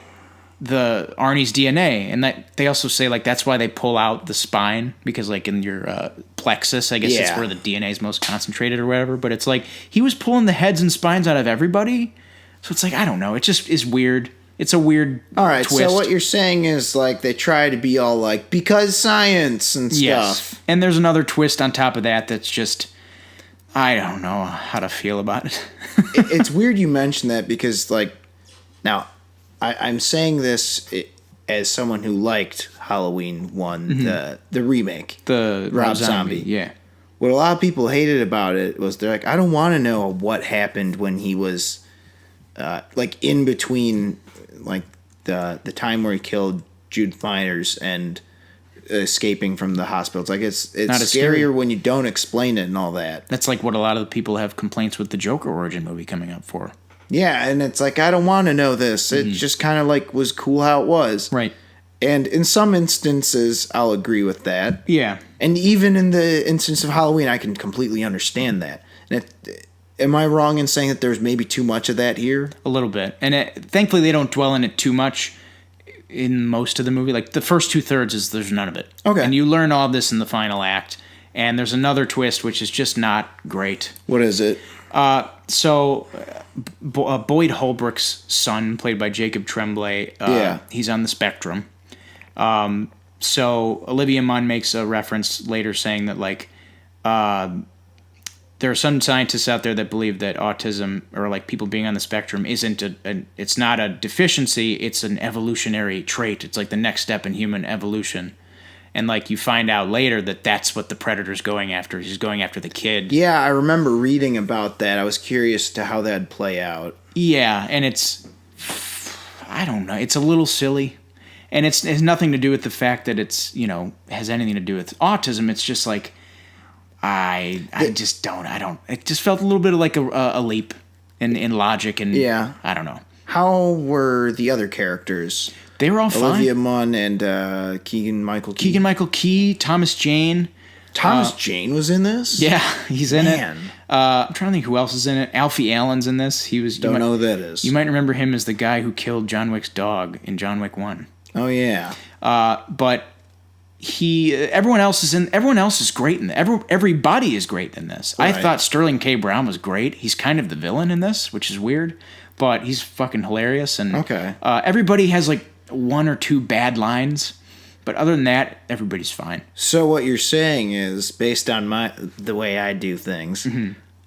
the Arnie's DNA, and that they also say like that's why they pull out the spine because like in your plexus, I guess it's where the DNA is most concentrated or whatever. But it's like he was pulling the heads and spines out of everybody, so it's like I don't know. It just is weird. It's a weird twist. So what you're saying is like they try to be all like because science and stuff. Yes. And there's another twist on top of that that's just I don't know how to feel about it. It's weird you mention that because like now I'm saying this as someone who liked Halloween 1, the remake, the Rob Zombie. Yeah. What a lot of people hated about it was they're like I don't want to know what happened when he was like in between like the time where he killed Jude Feiners and escaping from the hospital. It's like it's not scarier when you don't explain it and all that. That's like what a lot of the people have complaints with the Joker origin movie coming up for. Yeah, and it's like I don't want to know this. It just kind of like was cool how it was. Right. And in some instances, I'll agree with that. Yeah. And even in the instance of Halloween, I can completely understand that. And am I wrong in saying that there's maybe too much of that here? A little bit. And thankfully, they don't dwell in it too much in most of the movie. Like, the first 2/3 there's none of it. Okay. And you learn all this in the final act. And there's another twist, which is just not great. What is it? Boyd Holbrook's son, played by Jacob Tremblay, he's on the spectrum. So Olivia Munn makes a reference later saying that, like, there are some scientists out there that believe that autism or like people being on the spectrum isn't it's not a deficiency, it's an evolutionary trait. It's like the next step in human evolution. And like you find out later that that's what the predator's going after. He's going after the kid. Yeah, I remember reading about that. I was curious to how that'd play out. Yeah, and I don't know. It's a little silly. And it has nothing to do with the fact that it's, has anything to do with autism. It's just like, it just felt a little bit like a leap in logic and I don't know. How were the other characters? They were all fine. Olivia Munn and Keegan-Michael Key. Keegan-Michael Key, Thomas Jane. Thomas Jane was in this? Yeah, he's in it. I'm trying to think who else is in it. Alfie Allen's in this. Don't know who that is. You might remember him as the guy who killed John Wick's dog in John Wick 1. Oh, yeah. But everyone else is great in this. Everybody is great in this. Right. I thought Sterling K. Brown was great. He's kind of the villain in this, which is weird, but he's fucking hilarious. And everybody has like one or two bad lines, but other than that, everybody's fine. So what you're saying is, based on the way I do things,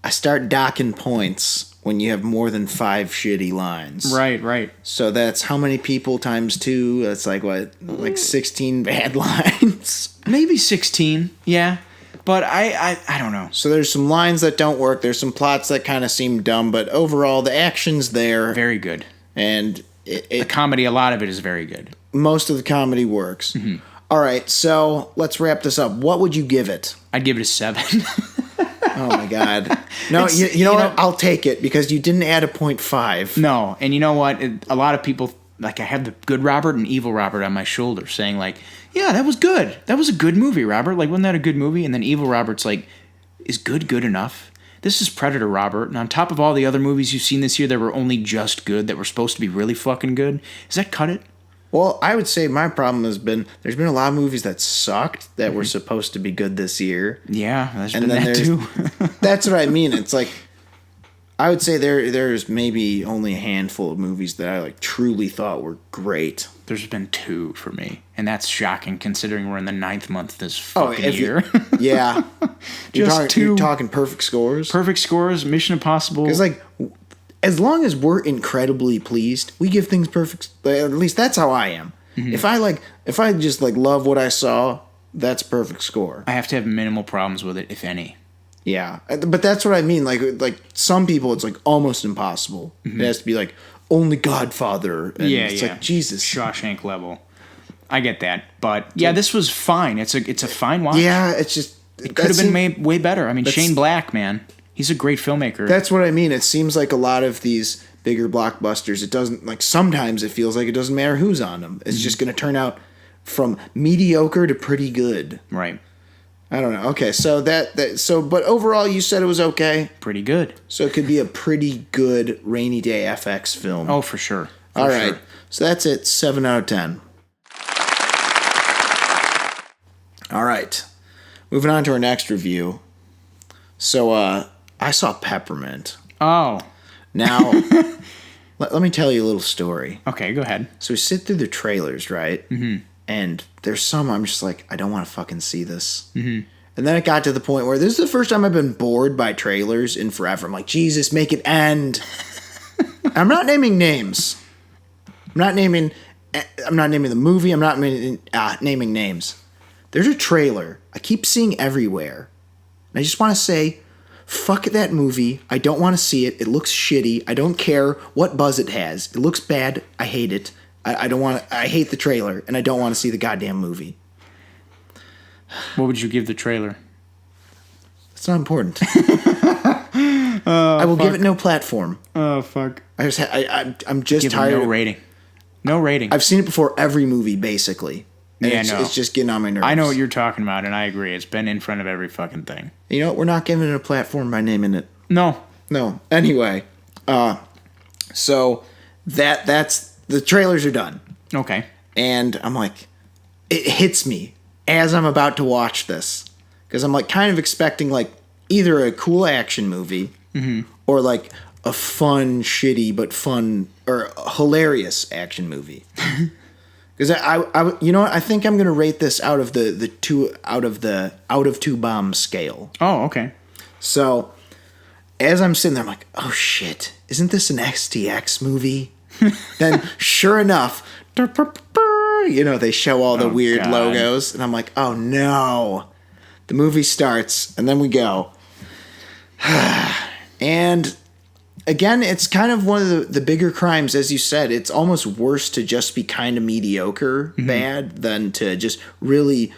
I start docking points when you have more than 5 shitty lines. Right. So that's how many people times 2? That's like what? Like 16 bad lines? Maybe 16, yeah. But I don't know. So there's some lines that don't work. There's some plots that kind of seem dumb. But overall, the action's there. Very good. And the comedy, a lot of it is very good. Most of the comedy works. All right, so let's wrap this up. What would you give it? I'd give it a 7. Oh, my God. No, you know what? I'll take it because you didn't add a 0.5. No, and you know what? A lot of people, like I have the good Robert and evil Robert on my shoulder saying like, yeah, that was good. That was a good movie, Robert. Like, wasn't that a good movie? And then evil Robert's like, is good enough? This is Predator, Robert. And on top of all the other movies you've seen this year that were only just good, that were supposed to be really fucking good, does that cut it? Well, I would say my problem has been there's been a lot of movies that sucked that were supposed to be good this year. Yeah, there's been that too. That's what I mean. It's like I would say there's maybe only a handful of movies that I like truly thought were great. There's been 2 for me, and that's shocking considering we're in the 9th month this fucking year. Yeah. Just 2. You're talking perfect scores? Perfect scores, Mission Impossible. Because, like, as long as we're incredibly pleased, we give things perfect. At least that's how I am. Mm-hmm. If I just like love what I saw, that's a perfect score. I have to have minimal problems with it, if any. Yeah, but that's what I mean. Like some people, it's like almost impossible. Mm-hmm. It has to be like only Godfather. And it's like Jesus, Shawshank level. I get that, but yeah, this was fine. It's a fine watch. Yeah, it's just it could have been made way better. I mean, Shane Black, man, he's a great filmmaker. That's what I mean. It seems like a lot of these bigger blockbusters, it doesn't, like, sometimes it feels like it doesn't matter who's on them. It's just going to turn out from mediocre to pretty good. Right. I don't know. Okay, so but overall you said it was okay. Pretty good. So it could be a pretty good rainy day FX film. Oh, for sure. All right. So that's it. 7 out of 10. All right. Moving on to our next review. So I saw Peppermint. Oh. Now, let me tell you a little story. Okay, go ahead. So we sit through the trailers, right? Mm-hmm. And there's some I'm just like, I don't want to fucking see this. Mm-hmm. And then it got to the point where this is the first time I've been bored by trailers in forever. I'm like, Jesus, make it end. I'm not naming names. I'm not naming the movie. I'm not naming names. There's a trailer I keep seeing everywhere. And I just want to say, fuck that movie. I don't want to see it. It looks shitty. I don't care what buzz it has. It looks bad. I hate it. I don't want to. I hate the trailer, and I don't want to see the goddamn movie. What would you give the trailer? It's not important. I will give it no platform. Oh fuck! I'm just tired. No rating. No rating. I've seen it before every movie, basically. And yeah, it's just getting on my nerves. I know what you're talking about, and I agree. It's been in front of every fucking thing. You know what? We're not giving it a platform by naming it. No. Anyway, so that's the trailers are done. Okay. And I'm like, it hits me as I'm about to watch this because I'm like kind of expecting like either a cool action movie or like a fun, shitty but fun or hilarious action movie. Because I you know what? I think I'm gonna rate this out of the out of two bomb scale. Oh, okay. So as I'm sitting there, I'm like, oh shit, isn't this an XTX movie? Then sure enough, you know, they show all the weird logos, and I'm like, oh no. The movie starts, and then we go. And again, it's kind of one of the bigger crimes, as you said. It's almost worse to just be kind of mediocre bad than to just really,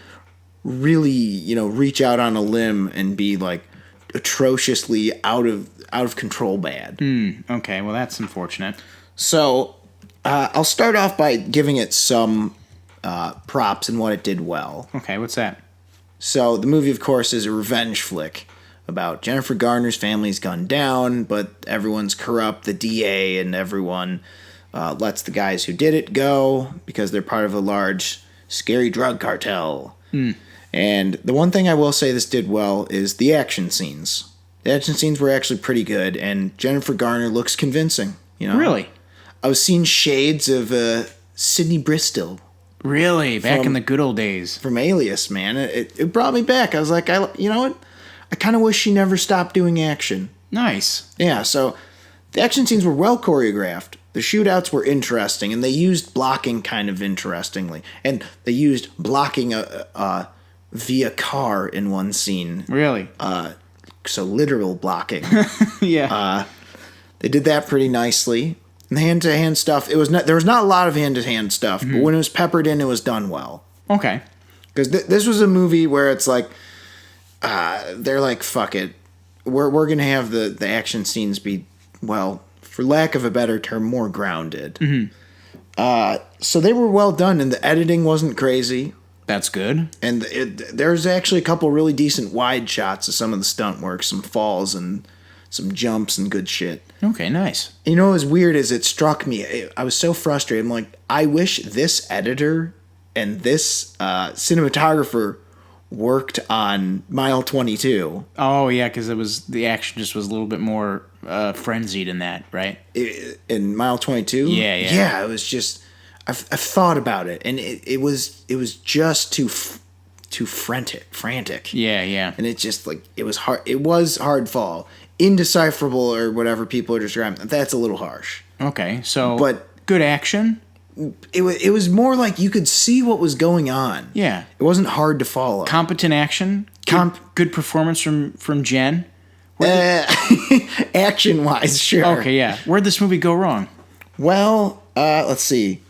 really, you know, reach out on a limb and be like atrociously out of control bad. Okay, well that's unfortunate. So I'll start off by giving it some props and what it did well. Okay, what's that? So the movie, of course, is a revenge flick about Jennifer Garner's family's gunned down, but everyone's corrupt. The DA and everyone lets the guys who did it go because they're part of a large, scary drug cartel. And the one thing I will say this did well is the action scenes. The action scenes were actually pretty good, and Jennifer Garner looks convincing. You know, really, I was seeing shades of Sydney Bristol. Really, back in the good old days from Alias, man. It brought me back. I was like, you know what? I kind of wish she never stopped doing action. Nice. Yeah. So the action scenes were well choreographed. The shootouts were interesting, and they used blocking kind of interestingly, and they used blocking via car in one scene. Really? So literal blocking. Yeah. They did that pretty nicely. And the hand-to-hand stuff, there was not a lot of hand-to-hand stuff, but when it was peppered in, it was done well. Okay. Because this was a movie where it's like, they're like, fuck it. We're going to have the action scenes be, well, for lack of a better term, more grounded. So they were well done, and the editing wasn't crazy. That's good. And there's actually a couple really decent wide shots of some of the stunt work, some falls and some jumps and good shit. Okay, nice. You know what was weird is it struck me. I was so frustrated. I'm like, I wish this editor and this cinematographer worked on Mile 22. Oh yeah, because the action just was a little bit more frenzied in that, right? In Mile 22? Yeah. Yeah, it was just I've thought about it, and it was just too frantic. Yeah. And it just like it was hard. It was hardfall, indecipherable, or whatever people are describing. That's a little harsh. Okay, so But- good action. It was more like you could see what was going on. Yeah, It wasn't hard to follow. competent action. Good performance from Jen. Action wise, sure. Okay, yeah. Where'd this movie go wrong? Well, let's see.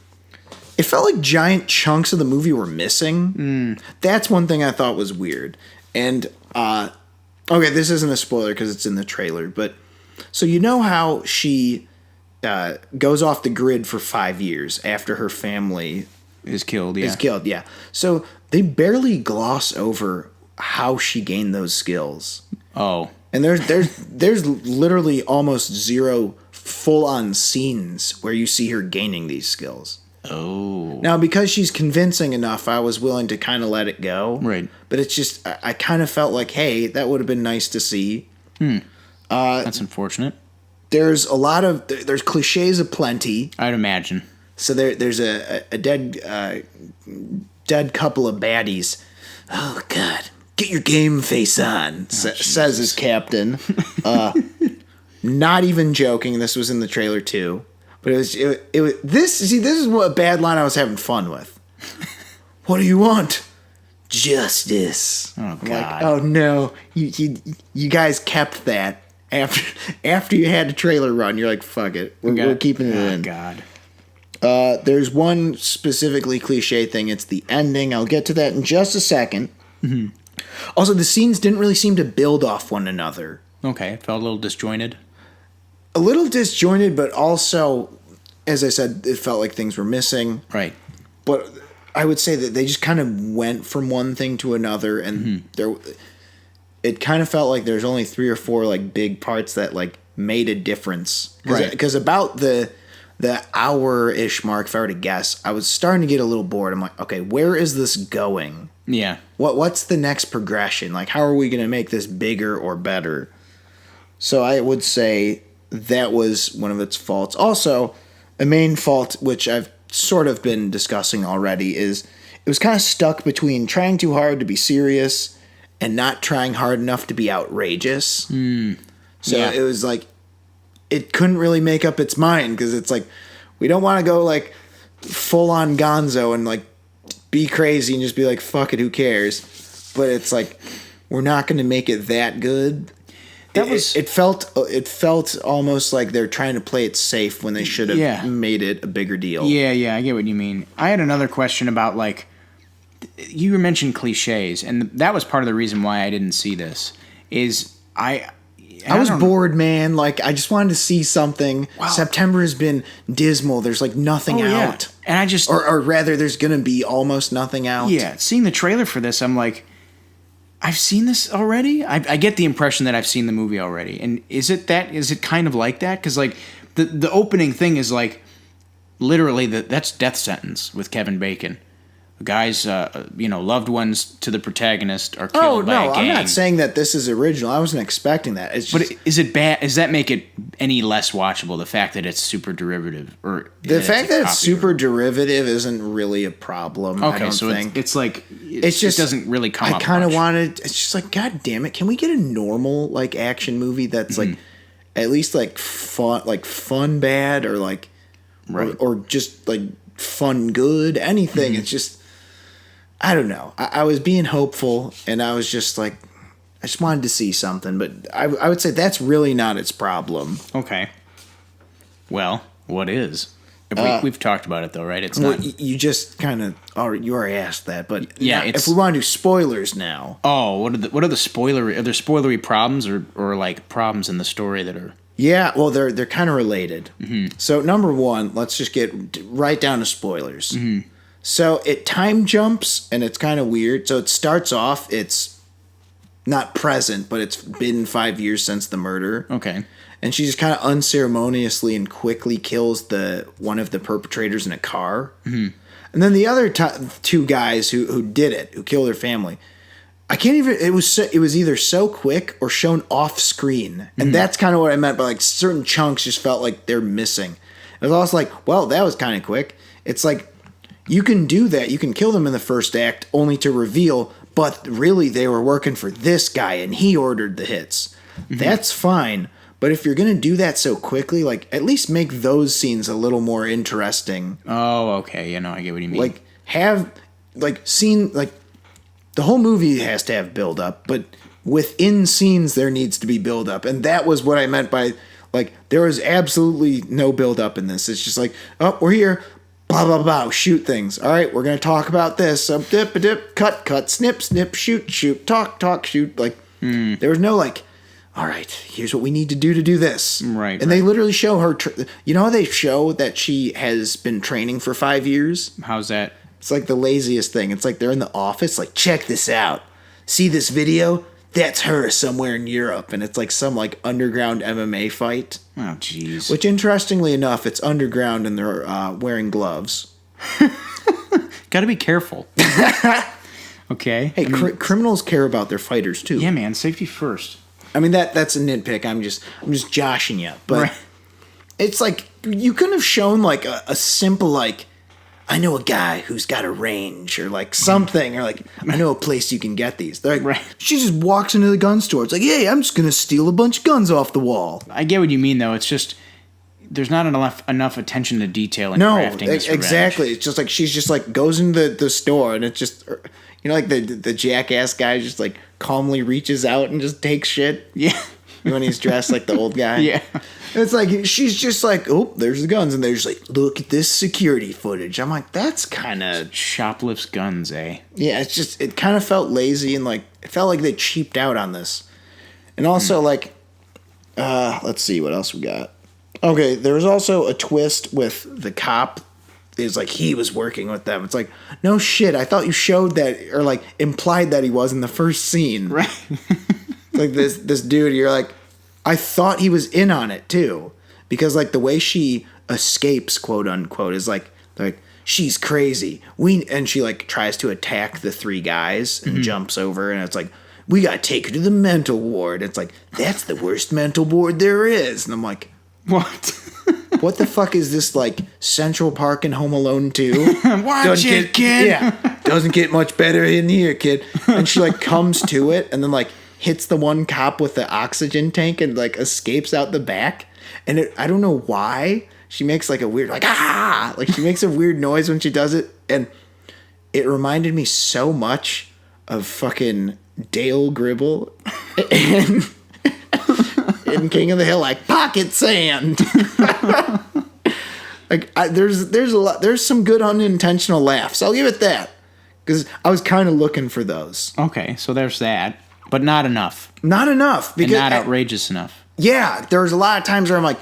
It felt like giant chunks of the movie were missing. That's one thing I thought was weird. And okay, this isn't a spoiler because it's in the trailer, but so you know how she goes off the grid for 5 years after her family Is killed. Yeah. is killed. Yeah. So they barely gloss over how she gained those skills. Oh. And there's literally almost zero full-on scenes where you see her gaining these skills. Oh. Now, because she's convincing enough, I was willing to kind of let it go. Right. But it's just, I kind of felt like, hey, that would have been nice to see. That's unfortunate. There's there's cliches aplenty. I'd imagine. So there's a dead couple of baddies. Oh, God. Get your game face on, says his captain. Not even joking. This was in the trailer, too. But it was this is what a bad line I was having fun with. What do you want? Justice. Oh, I'm God. like, oh no, you guys kept that after you had the trailer run. You're like, fuck it, we're keeping it in. God. There's one specifically cliche thing. It's the ending. I'll get to that in just a second. Mm-hmm. Also, the scenes didn't really seem to build off one another. Okay, it felt a little disjointed. A little disjointed, but also, as I said, it felt like things were missing. Right. But I would say that they just kind of went from one thing to another, and it kind of felt like there's only 3 or 4 like big parts that like made a difference. Right. Because about the hour-ish mark, if I were to guess, I was starting to get a little bored. I'm like, okay, where is this going? Yeah. What's the next progression? Like, how are we going to make this bigger or better? So I would say that was one of its faults. Also, a main fault, which I've sort of been discussing already, is it was kind of stuck between trying too hard to be serious and not trying hard enough to be outrageous. So Yeah. it was like, it couldn't really make up its mind, because it's like, we don't want to go like full on gonzo and like be crazy and just be like, fuck it, who cares? But it's like, we're not going to make it that good. It felt almost like they're trying to play it safe when they should have made it a bigger deal. Yeah, I get what you mean. I had another question about, like, you mentioned cliches, and that was part of the reason why I didn't see this, is I was bored, man. Like, I just wanted to see something. Wow. September has been dismal. There's like nothing out. Yeah. And I just... Or rather, there's going to be almost nothing out. Yeah, seeing the trailer for this, I'm like, I've seen this already? I get the impression that I've seen the movie already. And is it kind of like that? Because, like, the opening thing is, like, literally, that's death sentence with Kevin Bacon. The guy's, loved ones to the protagonist are killed by a gang. I'm not saying that this is original. I wasn't expecting that. It's just, but is it bad? Does that make it any less watchable, the fact that it's super derivative? Or the fact that it's super derivative isn't really a problem. Okay, I don't so think. it's like It's just, it doesn't really come up. I kind of wanted. It's just like, God damn it! Can we get a normal like action movie that's like at least like fun bad, or like or just like fun good? Anything. It's just, I don't know. I was being hopeful, and I was just like, I just wanted to see something. But I would say that's really not its problem. Okay. Well, what is? We've talked about it though, right? It's Well, not. you just kind of you already asked that, but Yeah, if we want to do spoilers now. Oh, what are the spoilery? Are there spoilery problems or like problems in the story that are? Yeah, well, they're kind of related. So number one, let's just get right down to spoilers. So it time jumps, and it's kind of weird. So it starts off, it's not present, but it's been 5 years since the murder. Okay. And she just kind of unceremoniously and quickly kills one of the perpetrators in a car. And then the other two guys who did it, who killed her family, I can't even. It was either so quick or shown off screen, and that's kind of what I meant by like certain chunks just felt like they're missing. It was also like, well, that was kind of quick. It's like you can do that. You can kill them in the first act, only to reveal, but really they were working for this guy, and he ordered the hits. That's fine. But if you're gonna do that so quickly, like at least make those scenes a little more interesting. Oh, okay. I get what you mean. Like have the whole movie has to have build up, but within scenes there needs to be build up, and that was what I meant by like there was absolutely no build up in this. It's just like, oh, we're here, blah blah blah, shoot things. All right, we're gonna talk about this. Dip a dip, cut, snip, shoot, talk, shoot. Like there was no like, all right, here's what we need to do this. Right. And they literally show her. You know how they show that she has been training for 5 years? How's that? It's like the laziest thing. It's like they're in the office, like, check this out. See this video? That's her somewhere in Europe. And it's like some like underground MMA fight. Oh, jeez. Which, interestingly enough, it's underground and they're wearing gloves. Gotta be careful. Okay. Hey, criminals care about their fighters too. Yeah, man. Safety first. I mean that's a nitpick. I'm just joshing you, but right. It's like you couldn't have shown like a simple like, I know a guy who's got a range or like something, or like I know a place you can get these. They're like, right. She just walks into the gun store. It's like, hey, I'm just gonna steal a bunch of guns off the wall. I get what you mean though. It's just there's not enough attention to detail in crafting this revenge. Exactly. It's just like she's just like goes into the store and it's just, you know, like the jackass guy just like calmly reaches out and just takes shit. Yeah. When he's dressed like the old guy. Yeah. It's like she's just like, oh, there's the guns, and they're just like, look at this security footage. I'm like, that's kind of shoplifts guns, eh? Yeah, it's just it kind of felt lazy and like it felt like they cheaped out on this. And also like let's see what else we got. Okay, there was also a twist with the cop. Is like he was working with them. It's like, no shit, I thought you showed that or like implied that he was in the first scene. Right. Like this dude, you're like, I thought he was in on it too, because like the way she escapes, quote unquote, is like she's crazy. And she like tries to attack the three guys and jumps over, and it's like, we gotta take her to the mental ward. It's like, that's the worst mental ward there is, and I'm like, what? What the fuck is this, like Central Park and Home Alone 2? Watch it, kid. Yeah, doesn't get much better in here, kid. And she like comes to it, and then like hits the one cop with the oxygen tank and like escapes out the back. And I don't know why she makes like a weird like she makes a weird noise when she does it, and it reminded me so much of fucking Dale Gribble in King of the Hill, like pocket sand. Like there's some good unintentional laughs. I'll give it that, because I was kind of looking for those. Okay, so there's that. But not enough. Not enough. Because and not outrageous enough. Yeah, there's a lot of times where I'm like,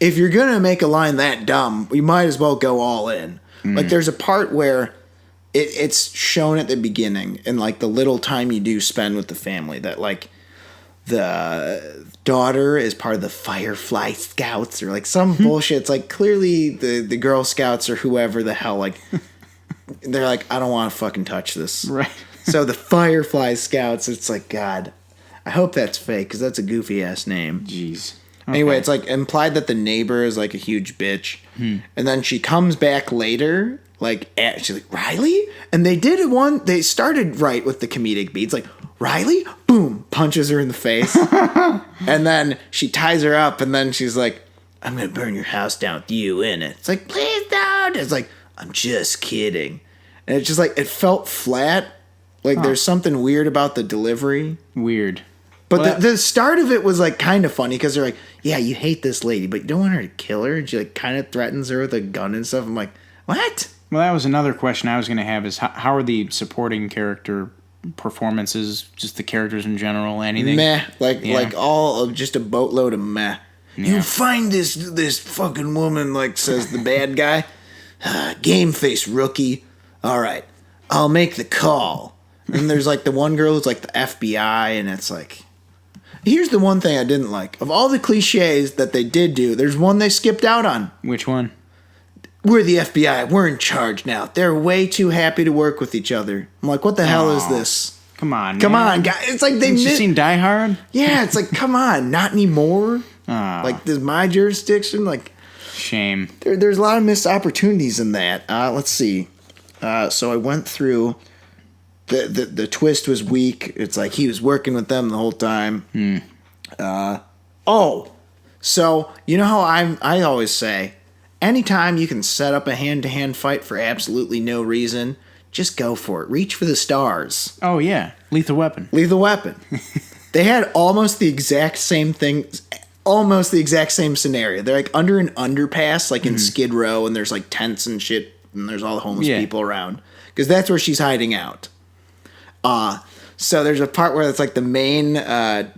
if you're going to make a line that dumb, you might as well go all in. Like there's a part where it's shown at the beginning, and like the little time you do spend with the family, that like the daughter is part of the Firefly Scouts or like some bullshit. It's like clearly the Girl Scouts or whoever the hell, like they're like, I don't want to fucking touch this. Right. So the Firefly Scouts, it's like, God, I hope that's fake, because that's a goofy-ass name. Jeez. Okay. Anyway, it's like implied that the neighbor is like a huge bitch. And then she comes back later, like, she's like, Riley? And they started right with the comedic beats, like, Riley? Boom, punches her in the face. And then she ties her up, and then she's like, I'm going to burn your house down with you in it. It's like, please don't. It's like, I'm just kidding. And it's just like, it felt flat. Like, there's something weird about the delivery. Weird. But the start of it was, like, kind of funny, because they're like, yeah, you hate this lady, but you don't want her to kill her. And she, like, kind of threatens her with a gun and stuff. I'm like, what? Well, that was another question I was going to have, is how are the supporting character performances, just the characters in general, anything? Meh. Like all of just a boatload of meh. Yeah. You find this fucking woman, like, says the bad guy. Game face rookie. All right, I'll make the call. And there's like the one girl who's like the FBI, and it's like, here's the one thing I didn't like. Of all the cliches that they did do, there's one they skipped out on. Which one? We're the FBI. We're in charge now. They're way too happy to work with each other. I'm like, what the hell is this? Come on, Come man. on, guys. It's like they Haven't you missed. seen Die Hard? Yeah, it's like, come on, not anymore. Like, this is my jurisdiction. Like, Shame. there's a lot of missed opportunities in that. Let's see. So I went through. The twist was weak. It's like he was working with them the whole time. So you know how I always say, anytime you can set up a hand-to-hand fight for absolutely no reason, just go for it. Reach for the stars. Oh, yeah. Lethal Weapon. Lethal Weapon. They had almost the exact same thing, almost the exact same scenario. They're like under an underpass, like in Skid Row, and there's like tents and shit, and there's all the homeless people around. Because that's where she's hiding out. So there's a part where it's like the main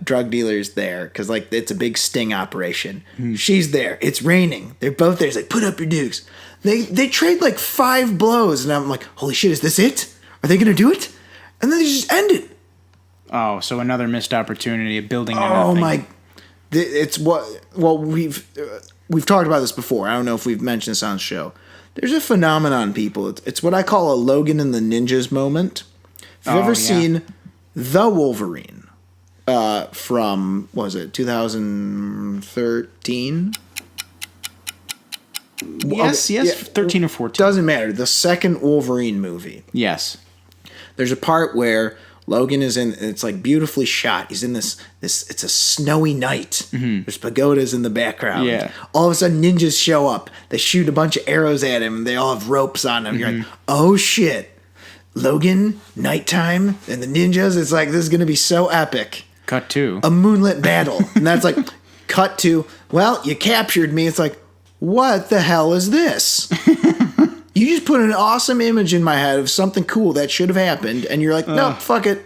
drug dealer's there, because like it's a big sting operation. She's there. It's raining. They're both there. It's like, put up your dukes. They trade like 5 blows, and I'm like, holy shit, is this it? Are they going to do it? And then they just end it. Oh, so another missed opportunity of building. Oh my! It's what. Well, we've talked about this before. I don't know if we've mentioned this on the show. There's a phenomenon, people. It's what I call a Logan and the Ninjas moment. If you've ever seen The Wolverine from, what was it, 2013? Yes, 13 or 14. Doesn't matter. The second Wolverine movie. Yes. There's a part where Logan is in, it's like beautifully shot. He's in this it's a snowy night. There's pagodas in the background. Yeah. All of a sudden ninjas show up. They shoot a bunch of arrows at him. They all have ropes on them. You're like, oh shit. Logan, nighttime, and the ninjas. It's like, this is going to be so epic. Cut to a moonlit battle. And that's like, cut to, well, you captured me. It's like, what the hell is this? You just put an awesome image in my head of something cool that should have happened, and you're like, no, fuck it.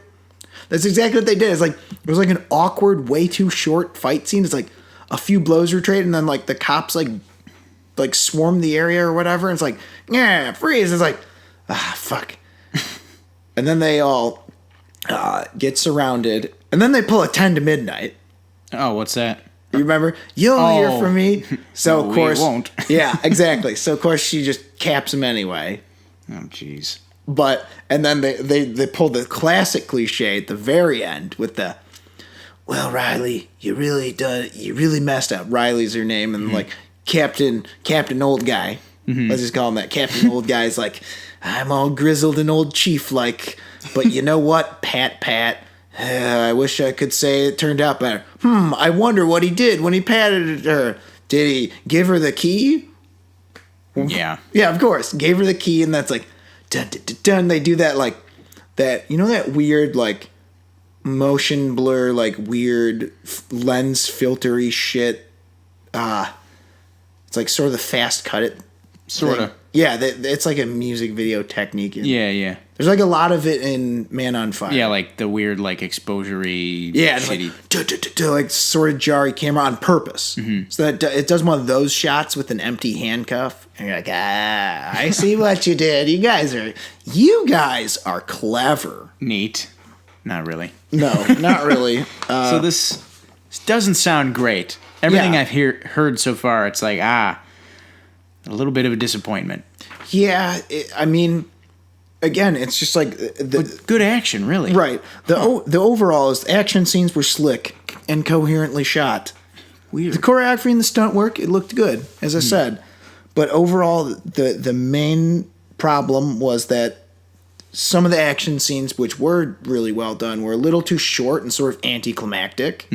That's exactly what they did. It's like, it was like an awkward, way too short fight scene. It's like a few blows were traded, and then like the cops like swarm the area or whatever. And it's like, yeah, freeze. It's like, fuck. And then they all get surrounded, and then they pull a 10 to midnight. Oh, what's that? You remember? You'll hear from me. So, of course. We won't. Yeah, exactly. So, of course, she just caps him anyway. Oh, jeez. But, and then they pull the classic cliche at the very end with the, well, Riley, you really messed up. Riley's her name. And, like, Captain Old Guy. Let's just call him that. Captain Old Guy's like, I'm all grizzled and old chief-like. But you know what? Pat. I wish I could say it turned out better. I wonder what he did when he patted her. Did he give her the key? Yeah. Yeah, of course. Gave her the key, and that's like, dun, dun, dun, dun. They do that, like, that, you know, that weird, like, motion blur, like, weird lens filtery shit. It's like sort of the fast cut it. Sort of. Yeah, it's like a music video technique. Yeah. There's like a lot of it in Man on Fire. Yeah, like the weird, like, exposure-y, shitty. Like sort of jarry camera on purpose. So that it does one of those shots with an empty handcuff. And you're like, I see what you did. You guys are clever. Neat. Not really. No, not really. So this doesn't sound great. Everything I've heard so far, it's like, a little bit of a disappointment. Yeah, I mean, again, it's just like But good action, really. Right. The overall is the action scenes were slick and coherently shot. Weird. The choreography and the stunt work, it looked good, as I said. But overall, the main problem was that some of the action scenes, which were really well done, were a little too short and sort of anticlimactic.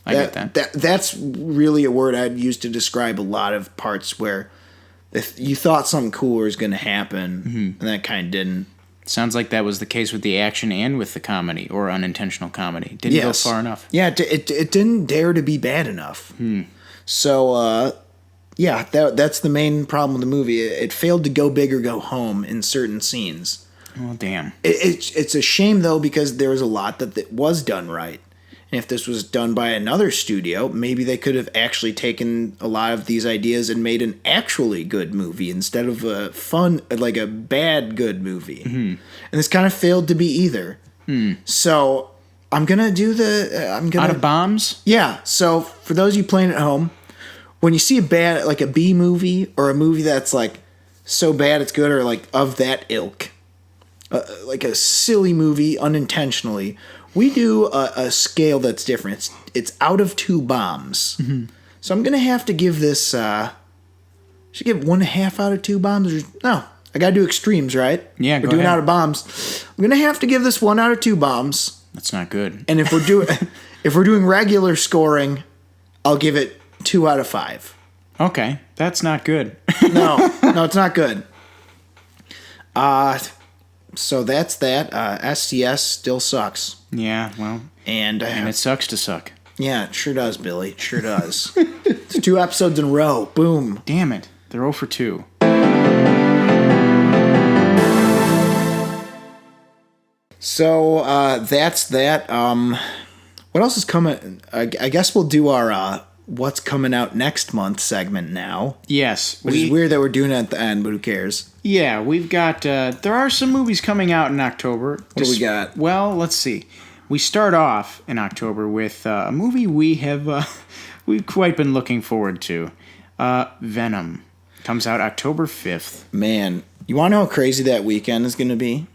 I get that. That's really a word I'd use to describe a lot of parts where if you thought something cooler was going to happen, and that kind of didn't. Sounds like that was the case with the action and with the comedy, or unintentional comedy. Didn't go far enough. Yeah, it didn't dare to be bad enough. So, that's the main problem with the movie. It failed to go big or go home in certain scenes. Oh, damn. It's a shame, though, because there was a lot that was done right. And if this was done by another studio, maybe they could have actually taken a lot of these ideas and made an actually good movie instead of a bad good movie. And this kind of failed to be either. So I'm gonna do Out of bombs? Yeah. So for those of you playing at home, when you see a B movie or a movie that's like so bad it's good or like of that ilk, like a silly movie unintentionally, we do a scale that's different. It's out of 2 bombs. Mm-hmm. So I'm gonna have to give this. Should I give 1.5 out of 2 bombs? Or, no, I gotta do extremes, right? Yeah, we're doing ahead. out of bombs. I'm gonna have to give this 1 out of 2 bombs. That's not good. And if we're doing regular scoring, I'll give it 2 out of 5. Okay, that's not good. No, it's not good. So that's that. STS still sucks. Yeah, well, And it sucks to suck. Yeah, it sure does, Billy. It sure does. It's 2 episodes in a row. Boom. Damn it. They're 0 for 2. So that's that. What else is coming? I guess we'll do our what's coming out next month segment now. Yes. Which is weird that we're doing it at the end, but who cares? Yeah, we've got... there are some movies coming out in October. What do we got? Well, let's see. We start off in October with a movie we've quite been looking forward to. Venom. Comes out October 5th. Man, you want to know how crazy that weekend is going to be?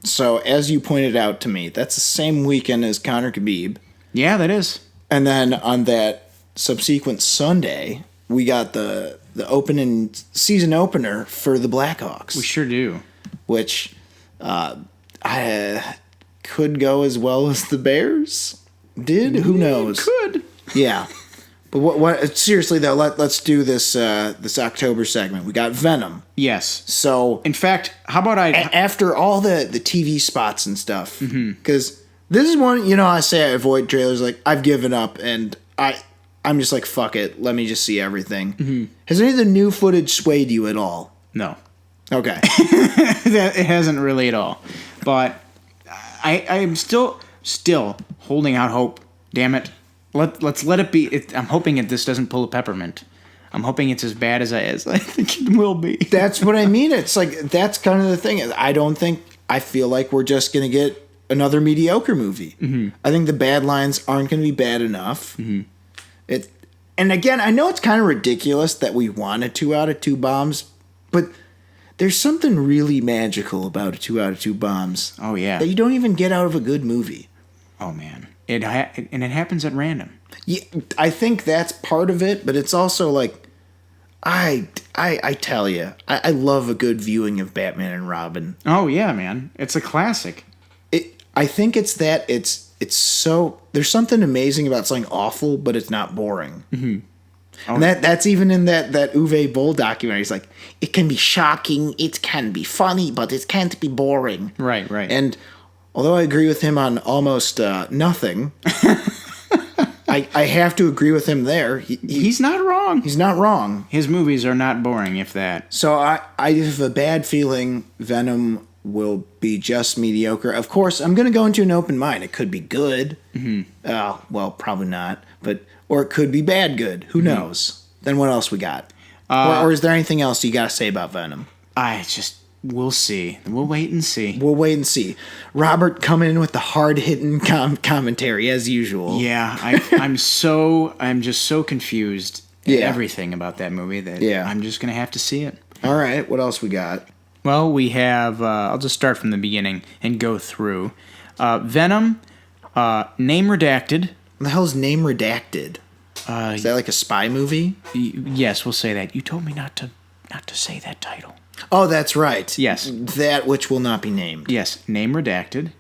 So, as you pointed out to me, that's the same weekend as Conor Khabib. Yeah, that is. And then on that subsequent Sunday, we got the opening season opener for the Blackhawks. We sure do. Which I could go as well as the Bears did. Who knows? Could. Yeah. But what seriously though, let's do this October segment. We got Venom. Yes. So in fact, how about after all the TV spots and stuff, because this is one, I say I avoid trailers. Like, I've given up, and I'm just like, fuck it, let me just see everything. Has any of the new footage swayed you at all? No. Okay. It hasn't really at all. But I'm still holding out hope. Damn it. Let's let it be. I'm hoping this doesn't pull a Peppermint. I'm hoping it's as bad as I think it will be. That's what I mean. It's like, that's kind of the thing. I feel like we're just going to get another mediocre movie. I think the bad lines aren't going to be bad enough. And again, I know it's kind of ridiculous that we want a 2 out of 2 bombs, but there's something really magical about a 2 out of 2 bombs. Oh, yeah. That you don't even get out of a good movie. Oh, man. And it happens at random. Yeah, I think that's part of it, but it's also like, I tell you, I love a good viewing of Batman and Robin. Oh yeah, man, it's a classic. I think it's that it's so, there's something amazing about something awful, but it's not boring. And that's even in that Uwe Boll documentary. It's like, it can be shocking, it can be funny, but it can't be boring. Right. And although I agree with him on almost nothing, I have to agree with him there. He's not wrong. He's not wrong. His movies are not boring, if that. So I have a bad feeling Venom will be just mediocre. Of course, I'm going to go into an open mind. It could be good. Well, probably not. Or it could be bad good. Who knows? Then what else we got? Or is there anything else you got to say about Venom? We'll see. We'll wait and see. We'll wait and see. Robert coming in with the hard-hitting commentary as usual. Yeah, I'm just so confused at everything about that movie that I'm just gonna have to see it. All right, what else we got? Well, we have. I'll just start from the beginning and go through. Venom, name redacted. What the hell is name redacted? Is that like a spy movie? Yes, we'll say that. You told me not to say that title. Oh, that's right. Yes. That which will not be named. Yes, name redacted.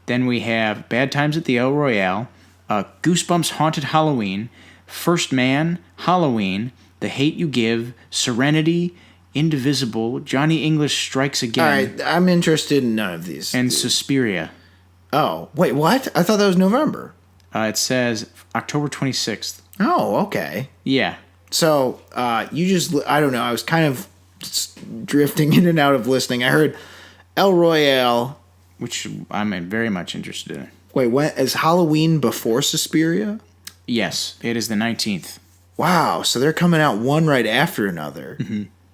Then we have Bad Times at the El Royale, Goosebumps Haunted Halloween, First Man, Halloween, The Hate You Give, Serenity, Indivisible, Johnny English Strikes Again. All right, I'm interested in none of these. And Suspiria. Oh, wait, what? I thought that was November. It says October 26th. Oh, okay. Yeah. So, I don't know, I was kind of drifting in and out of listening. I heard El Royale, which I'm very much interested in. Wait, when is Halloween before Suspiria? Yes, it is the 19th. Wow, so they're coming out one right after another.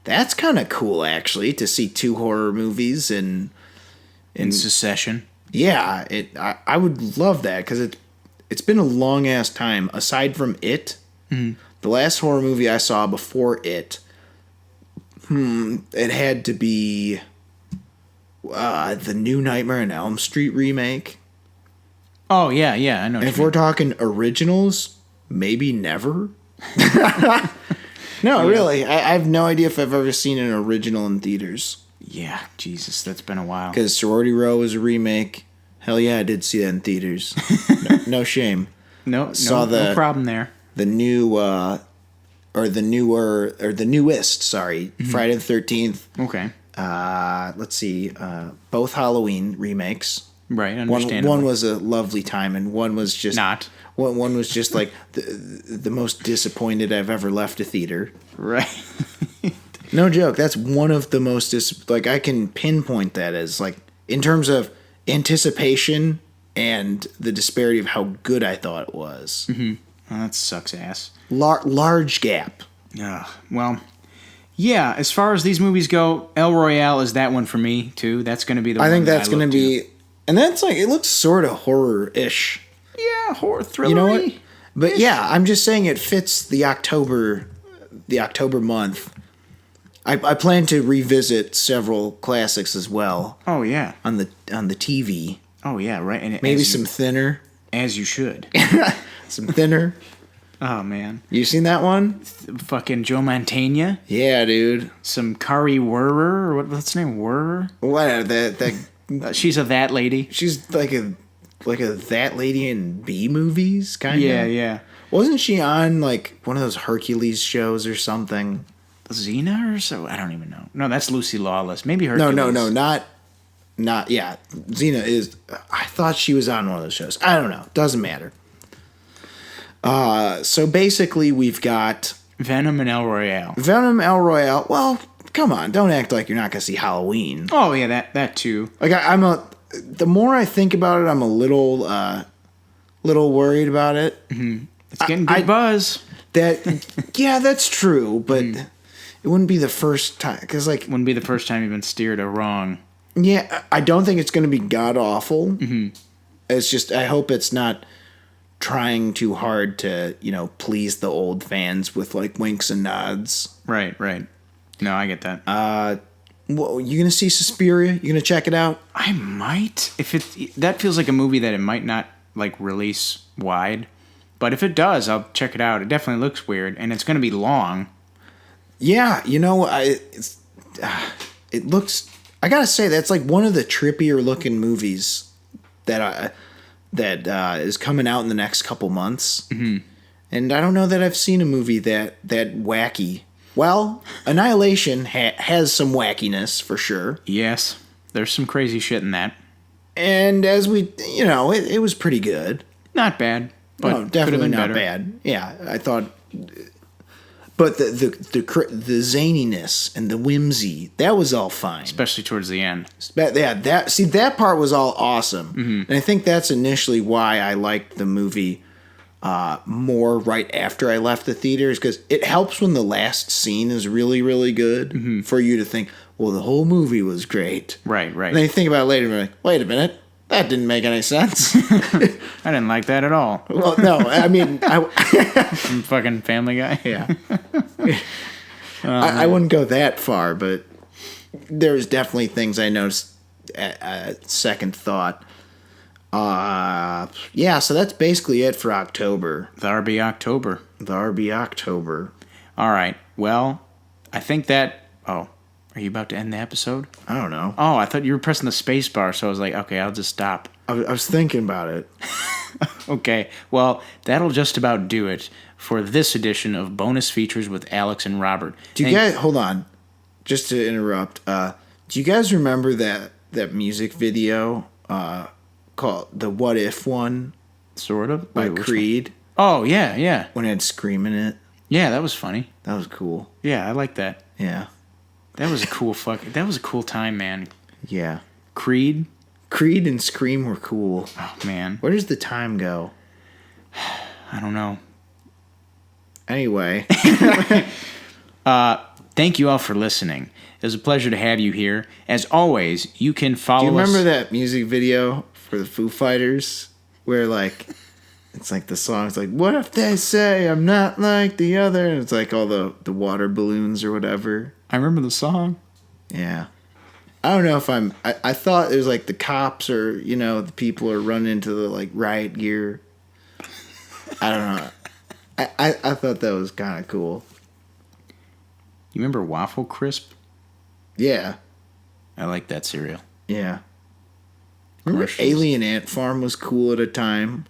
That's kind of cool, actually, to see 2 horror movies in succession. Yeah, I would love that because it's been a long ass time. Aside from It, the last horror movie I saw before It. It had to be... The new Nightmare on Elm Street remake. Oh, yeah, I know. And if we're talking originals, maybe never. No, really. I have no idea if I've ever seen an original in theaters. Yeah, Jesus, that's been a while. Because Sorority Row was a remake. Hell yeah, I did see that in theaters. No shame. No problem there. The new, or the newest, sorry, Friday the 13th. Okay. Let's see, both Halloween remakes. Right, understandable. One was a lovely time, and one was just not. One was just like the most disappointed I've ever left a theater. Right. No joke. That's one of the most I can pinpoint that as like in terms of anticipation and the disparity of how good I thought it was. Mm-hmm. Well, that sucks ass. Large gap. Well, yeah. As far as these movies go, El Royale is that one for me too. That's going to be the one. I think that's going to be, and that's like it looks sort of horror-ish. Yeah, horror thriller. You know what? But yeah, I'm just saying it fits the October month. I plan to revisit several classics as well. Oh yeah, on the TV. Oh yeah, right. And maybe some thinner. As you should. Some thinner. Oh man, you seen that one? Fucking Joe Mantegna. Yeah, dude. Some Kari Wuhrer, or what's her name? Wuhrer. What that? She's a that lady. She's like a that lady in B movies, kind of. Yeah. Wasn't she on like one of those Hercules shows or something? Xena or so? I don't even know. No, that's Lucy Lawless. Maybe Hercules. No, not. Yeah, Xena is. I thought she was on one of those shows. I don't know. Doesn't matter. So basically, we've got Venom and El Royale. Well, come on, don't act like you're not gonna see Halloween. Oh yeah, that too. Like the more I think about it, I'm a little worried about it. Mm-hmm. It's getting good buzz. Yeah, that's true, but it wouldn't be the first time wouldn't be the first time you've been steered wrong. Yeah, I don't think it's going to be god awful. Mm-hmm. It's just I hope it's not trying too hard to please the old fans with like winks and nods. Right. No, I get that. Well, you gonna see Suspiria? You gonna check it out? I might. That feels like a movie that it might not like release wide, but if it does, I'll check it out. It definitely looks weird, and it's gonna be long. Yeah, it looks. I gotta say that's like one of the trippier looking movies that is coming out in the next couple months. Mm-hmm. And I don't know that I've seen a movie that wacky. Well, Annihilation has some wackiness for sure. Yes, there's some crazy shit in that. And as we, it was pretty good. Not bad, but no, definitely not better. Bad. Yeah, I thought. But the zaniness and the whimsy, that was all fine. Especially towards the end. Yeah, that part was all awesome. Mm-hmm. And I think that's initially why I liked the movie more right after I left the theaters, because it helps when the last scene is really, really good for you to think, well, the whole movie was great. Right. And then you think about it later and you're like, wait a minute, that didn't make any sense. I didn't like that at all. Well, no, I mean... From fucking Family Guy? Yeah. I wouldn't go that far, but there's definitely things I noticed at second thought. Yeah, so that's basically it for October. The RB October. All right. Well, I think that... Oh, are you about to end the episode? I don't know. Oh, I thought you were pressing the space bar, so I was like, okay, I'll just stop. I was thinking about it. Okay, well, that'll just about do it for this edition of Bonus Features with Alex and Robert. Hold on, just to interrupt. Do you guys remember that music video called the What If one? Sort of. By Creed. Oh, yeah. When it had Scream in it. Yeah, that was funny. That was cool. Yeah, I like that. Yeah. That was a cool that was a cool time, man. Yeah. Creed and Scream were cool. Oh, man. Where does the time go? I don't know. Anyway. Thank you all for listening. It was a pleasure to have you here. As always, you can follow us. Do you remember that music video for the Foo Fighters? Where, like, it's like the song's like, what if they say I'm not like the other? And it's like all the water balloons or whatever. I remember the song. Yeah. I don't know if I thought it was like the cops or, the people are running into the like riot gear. I don't know. I thought that was kind of cool. You remember Waffle Crisp? Yeah. I like that cereal. Yeah. Remember Alien Ant Farm was cool at a time?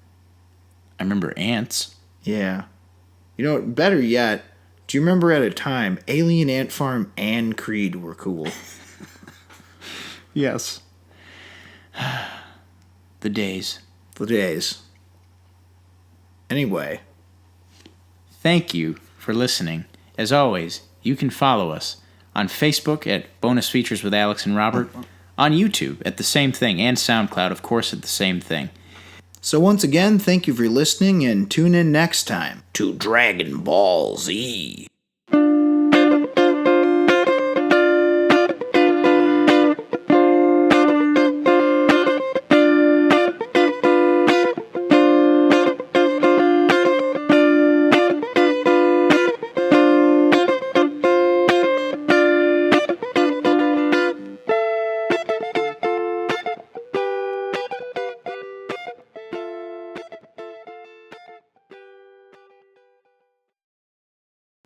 I remember Ants. Yeah. Better yet, do you remember at a time Alien Ant Farm and Creed were cool? Yes. The days. The days. Anyway. Thank you for listening. As always, you can follow us on Facebook at Bonus Features with Alex and Robert, on YouTube at the same thing, and SoundCloud, of course, at the same thing. So once again, thank you for listening, and tune in next time to Dragon Ball Z.